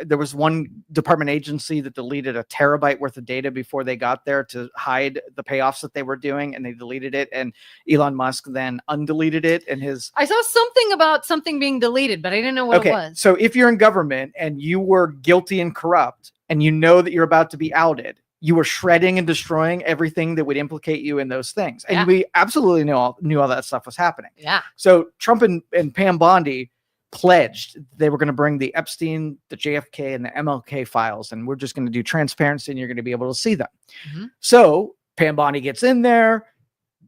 there was one department agency that deleted a terabyte worth of data before they got there to hide the payoffs that they were doing, and they deleted it. And Elon Musk then undeleted it. And I saw something about something being deleted, but I didn't know what it was. So if you're in government and you were guilty and corrupt, and you know that you're about to be outed, you were shredding and destroying everything that would implicate you in those things. And we absolutely knew all that stuff was happening. Yeah. So Trump and Pam Bondi pledged they were going to bring the Epstein, the JFK, and the MLK files, and we're just going to do transparency, and you're going to be able to see them. So Pam Bondi gets in there,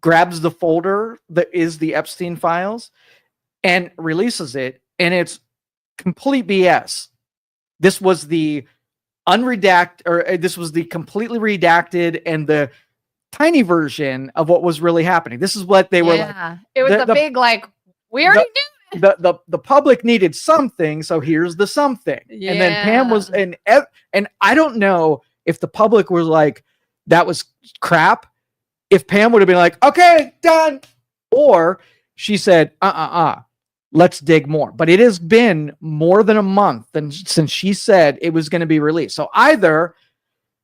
grabs the folder that is the Epstein files, and releases it, and it's complete BS. This was the this was the completely redacted and the tiny version of what was really happening. This is what they were like. It was the big, like, we already knew. The public needed something, so here's the something. Yeah. And then Pam was, and I don't know if the public was like, that was crap. If Pam would have been like, okay, done, or she said, let's dig more. But it has been more than a month since she said it was going to be released. So either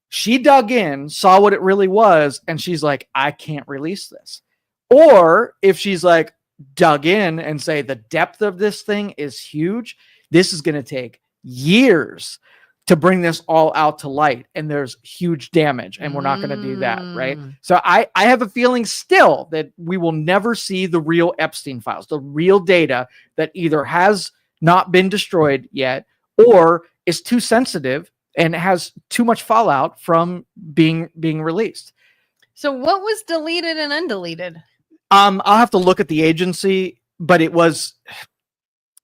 she dug in, saw what it really was, and she's like, I can't release this. Or if she's like, dug in and say the depth of this thing is huge, this is going to take years to bring this all out to light, and there's huge damage, and we're not going to do that, right? So I have a feeling still that we will never see the real Epstein files, the real data that either has not been destroyed yet or is too sensitive and has too much fallout from being released. So what was deleted and undeleted? I'll have to look at the agency, but it was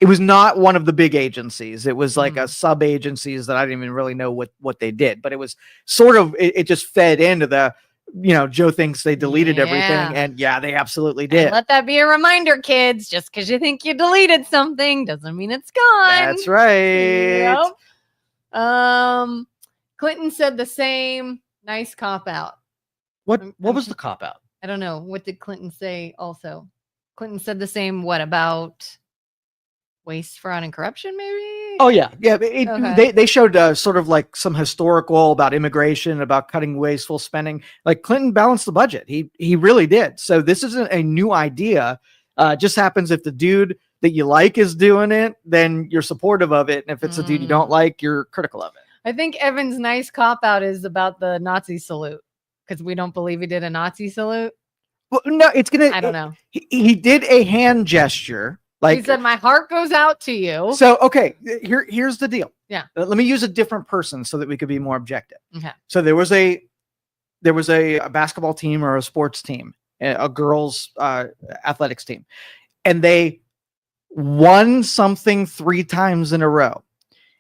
not one of the big agencies. It was like a sub agencies that I didn't even really know what they did, but it was sort of, it just fed into the, Joe thinks they deleted everything, and they absolutely did. And let that be a reminder, kids. Just because you think you deleted something doesn't mean it's gone. That's right. Yep. Clinton said the same. Nice cop out. What was the cop out? I don't know. What did Clinton say also? Clinton said the same, what, about waste, fraud, and corruption, maybe? Oh, yeah. Yeah. They showed sort of like some historical about immigration, about cutting wasteful spending. Like Clinton balanced the budget. He really did. So this isn't a new idea. Just happens if the dude that you like is doing it, then you're supportive of it. And if it's a dude you don't like, you're critical of it. I think Evan's nice cop out is about the Nazi salute, because we don't believe he did a Nazi salute. Well, no, I don't know. He did a hand gesture. Like he said, my heart goes out to you. So, okay, here's the deal. Yeah. Let me use a different person so that we could be more objective. Okay. So there was a basketball team or a sports team, a girls athletics team, and they won something 3 times in a row.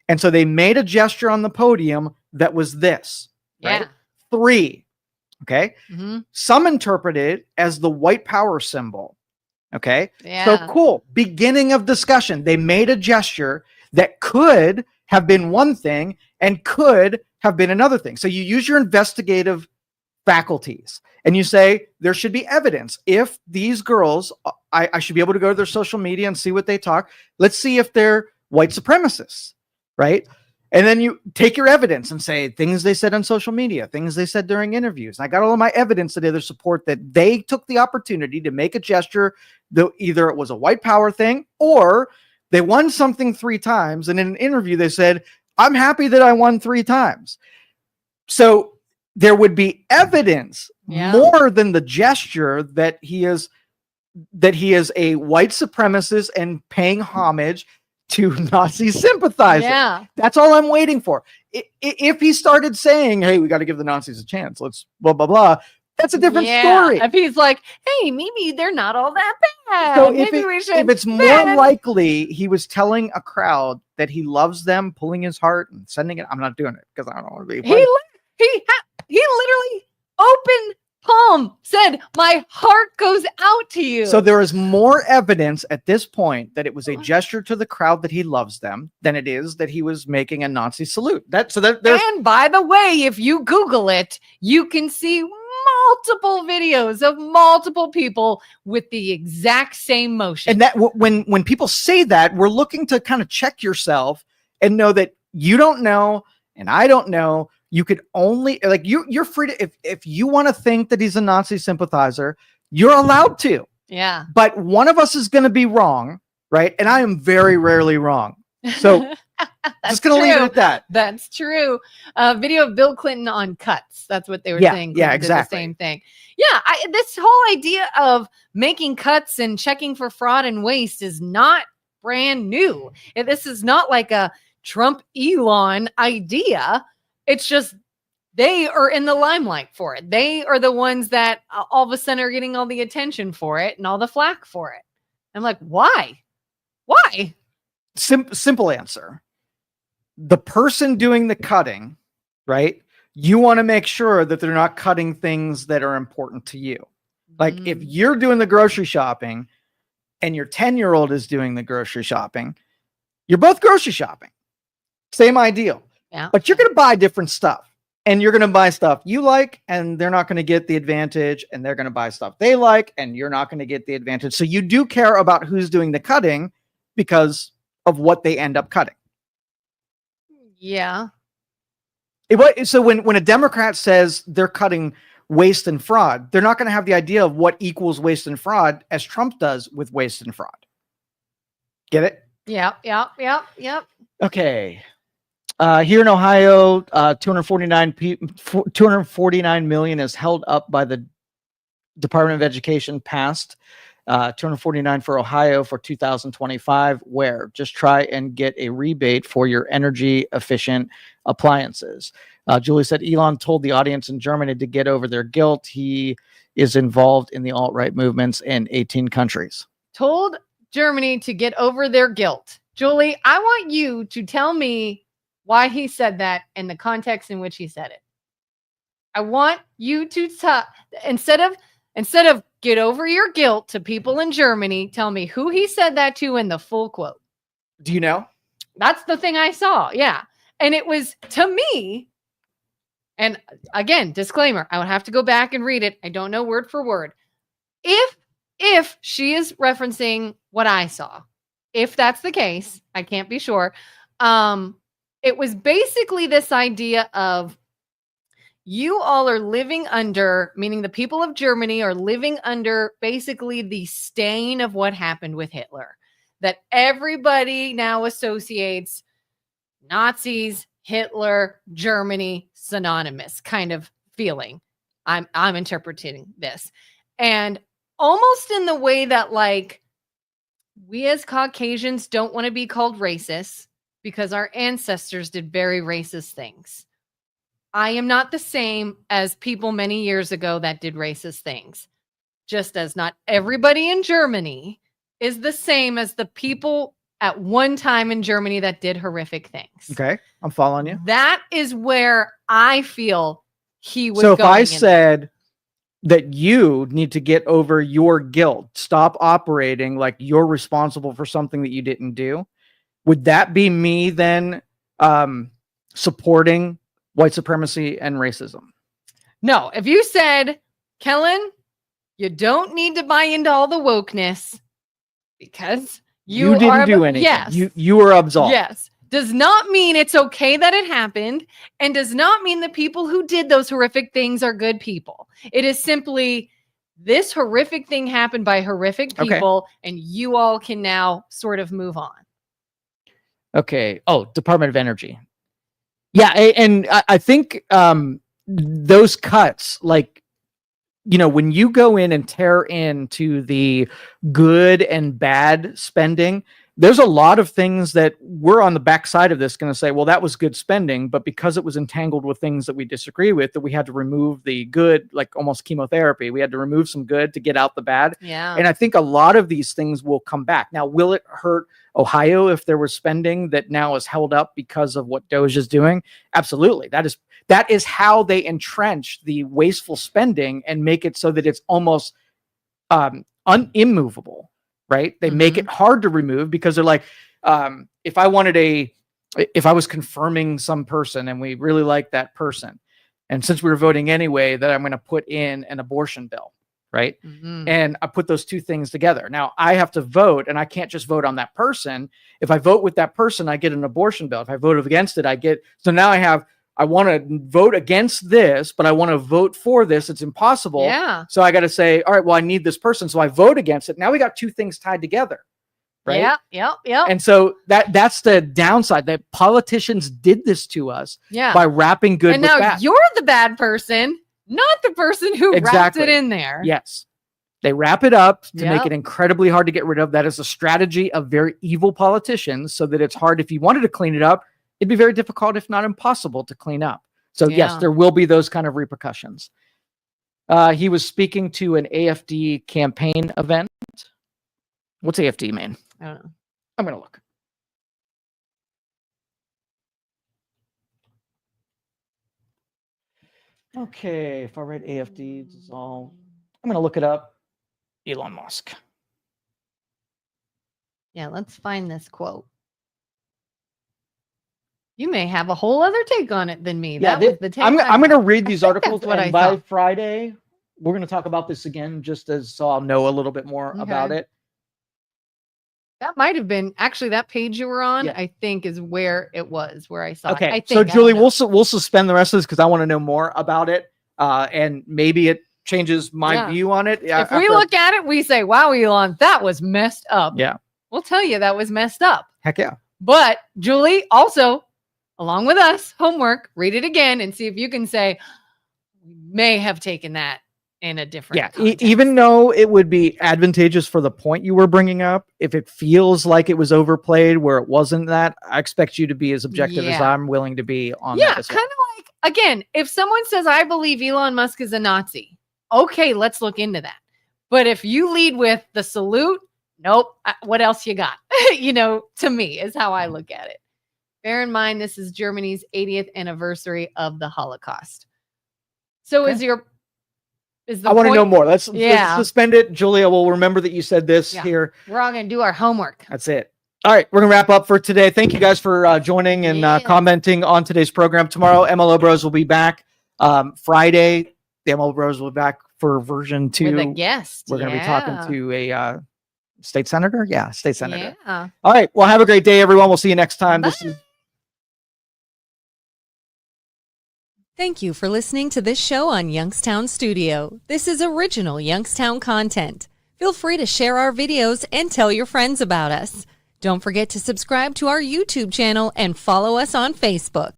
And so they made a gesture on the podium that was this, right? Yeah. 3. Okay. Some interpret it as the white power symbol. Okay. Yeah. So cool. Beginning of discussion. They made a gesture that could have been one thing and could have been another thing. So you use your investigative faculties and you say, there should be evidence. If these girls, I should be able to go to their social media and see what they talk. Let's see if they're white supremacists. Right. And then you take your evidence and say things they said on social media, things they said during interviews. And I got all of my evidence to either support that they took the opportunity to make a gesture that either it was a white power thing or they won something 3 times. And in an interview, they said, I'm happy that I won 3 times. So there would be evidence more than the gesture that he is a white supremacist and paying homage to Nazi sympathizers. Yeah. That's all I'm waiting for. If he started saying, hey, we got to give the Nazis a chance, let's blah, blah, blah, that's a different story. If he's like, hey, maybe they're not all that bad. So if it's more likely he was telling a crowd that he loves them, pulling his heart and sending it. I'm not doing it because I don't want to be. He literally opened palm said, my heart goes out to you. So there is more evidence at this point that it was a gesture to the crowd that he loves them than it is that he was making a Nazi salute. And by the way, if you Google it, you can see multiple videos of multiple people with the exact same motion. And that when people say that, we're looking to kind of check yourself and know that you don't know and I don't know. You could only, like, you're free to, if you want to think that he's a Nazi sympathizer, you're allowed to. Yeah. But one of us is going to be wrong, right? And I am very rarely wrong. So just going to leave it at that. That's true. Video of Bill Clinton on cuts. That's what they were saying. Yeah, Clinton exactly. did the same thing. Yeah. This whole idea of making cuts and checking for fraud and waste is not brand new. This is not like a Trump Elon idea. It's just they are in the limelight for it. They are the ones that all of a sudden are getting all the attention for it and all the flack for it. I'm like, why? Why? Simple answer. The person doing the cutting, right? You want to make sure that they're not cutting things that are important to you. Like if you're doing the grocery shopping and your 10-year-old is doing the grocery shopping, you're both grocery shopping. Same ideal. Yeah. But you're going to buy different stuff. And you're going to buy stuff you like, and they're not going to get the advantage, and they're going to buy stuff they like, and you're not going to get the advantage. So you do care about who's doing the cutting because of what they end up cutting. Yeah. So when a Democrat says they're cutting waste and fraud, they're not going to have the idea of what equals waste and fraud as Trump does with waste and fraud. Get it? Yep. Okay. Here in Ohio, 249 million is held up by the Department of Education passed 249 for Ohio for 2025, where just try and get a rebate for your energy efficient appliances. Julie said Elon told the audience in Germany to get over their guilt. He is involved in the alt-right movements in 18 countries. Told Germany to get over their guilt. Julie, I want you to tell me why he said that and the context in which he said it. I want you to instead of get over your guilt to people in Germany, tell me who he said that to in the full quote. Do you know? That's the thing I saw. Yeah. And it was to me, and again, disclaimer, I would have to go back and read it. I don't know word for word. If she is referencing what I saw, if that's the case, I can't be sure. It was basically this idea of you all are living under, meaning the people of Germany are living under basically the stain of what happened with Hitler, that everybody now associates Nazis, Hitler, Germany, synonymous kind of feeling. I'm interpreting this. And almost in the way that, like, we as Caucasians don't want to be called racist because our ancestors did very racist things. I am not the same as people many years ago that did racist things. Just as not everybody in Germany is the same as the people at one time in Germany that did horrific things. Okay, I'm following you. That is where I feel he was So if going I in said that you need to get over your guilt, stop operating like you're responsible for something that you didn't do, would that be me then supporting white supremacy and racism? No, if you said, Kelin, you don't need to buy into all the wokeness because you didn't do anything. Yes. You were absolved. Yes. Does not mean it's okay that it happened, and does not mean the people who did those horrific things are good people. It is simply this horrific thing happened by horrific people, and you all can now sort of move on. Okay. Oh, Department of Energy. Yeah, and I think those cuts, like, you know, when you go in and tear into the good and bad spending, there's a lot of things that we're on the backside of this going to say, well, that was good spending, but because it was entangled with things that we disagree with, that we had to remove the good, like almost chemotherapy. We had to remove some good to get out the bad. Yeah. And I think a lot of these things will come back. Now, will it hurt Ohio if there was spending that now is held up because of what Doge is doing? Absolutely. That is how they entrench the wasteful spending and make it so that it's almost immovable. Right? They make it hard to remove because they're like, if I was confirming some person and we really like that person, And since we were voting anyway, that I'm going to put in an abortion bill, right? And I put those two things together. Now I have to vote, and I can't just vote on that person. If I vote with that person, I get an abortion bill. If I vote against it, so now I want to vote against this, but I want to vote for this. It's impossible. Yeah. So I got to say, all right, well, I need this person. So I vote against it. Now we got two things tied together. Right. Yep. And so that's the downside, that politicians did this to us by wrapping good and with now bad. You're the bad person, not the person who wrapped it in there. Yes. They wrap it up to make Yep. it incredibly hard to get rid of. That is a strategy of very evil politicians, so that it's hard. If you wanted to clean it up, it'd be very difficult, if not impossible, to clean up. So yes, there will be those kind of repercussions. He was speaking to an AFD campaign event. What's AFD mean? I don't know. I'm going to look. Okay, far right AFD dissolve. I'm going to look it up. Elon Musk. Yeah, let's find this quote. You may have a whole other take on it than me. That was the take. I'm going to read these articles, what and I by thought. Friday, we're going to talk about this again, so I'll know a little bit more about it. That might have been actually that page you were on. Yeah. I think is where it was, where I saw it. Okay, I think, so I Julie, don't know. we'll suspend the rest of this because I want to know more about it, and maybe it changes my view on it. If we look at it, we say, "Wow, Elon, that was messed up." Yeah, we'll tell you that was messed up. heck yeah. But Julie, also, along with us, homework, read it again and see if you can say, "We may have taken that in a different context." Even though it would be advantageous for the point you were bringing up, if it feels like it was overplayed where it wasn't that, I expect you to be as objective as I'm willing to be on that. Yeah, as well. kind of like, again, if someone says, "I believe Elon Musk is a Nazi," okay, let's look into that. But if you lead with the salute, nope, what else you got? To me is how I look at it. Bear in mind, this is Germany's 80th anniversary of the Holocaust. So I want to know more. Let's suspend it. Julia will remember that you said this here. We're all going to do our homework. That's it. All right, we're going to wrap up for today. Thank you guys for joining and commenting on today's program. Tomorrow, MLO Bros will be back. Friday, the MLO Bros will be back for version 2. With a guest. We're going to be talking to a state senator. Yeah, state senator. Yeah. All right, well, have a great day, everyone. We'll see you next time. Bye. Thank you for listening to this show on Youngstown Studio. This is original Youngstown content. Feel free to share our videos and tell your friends about us. Don't forget to subscribe to our YouTube channel and follow us on Facebook.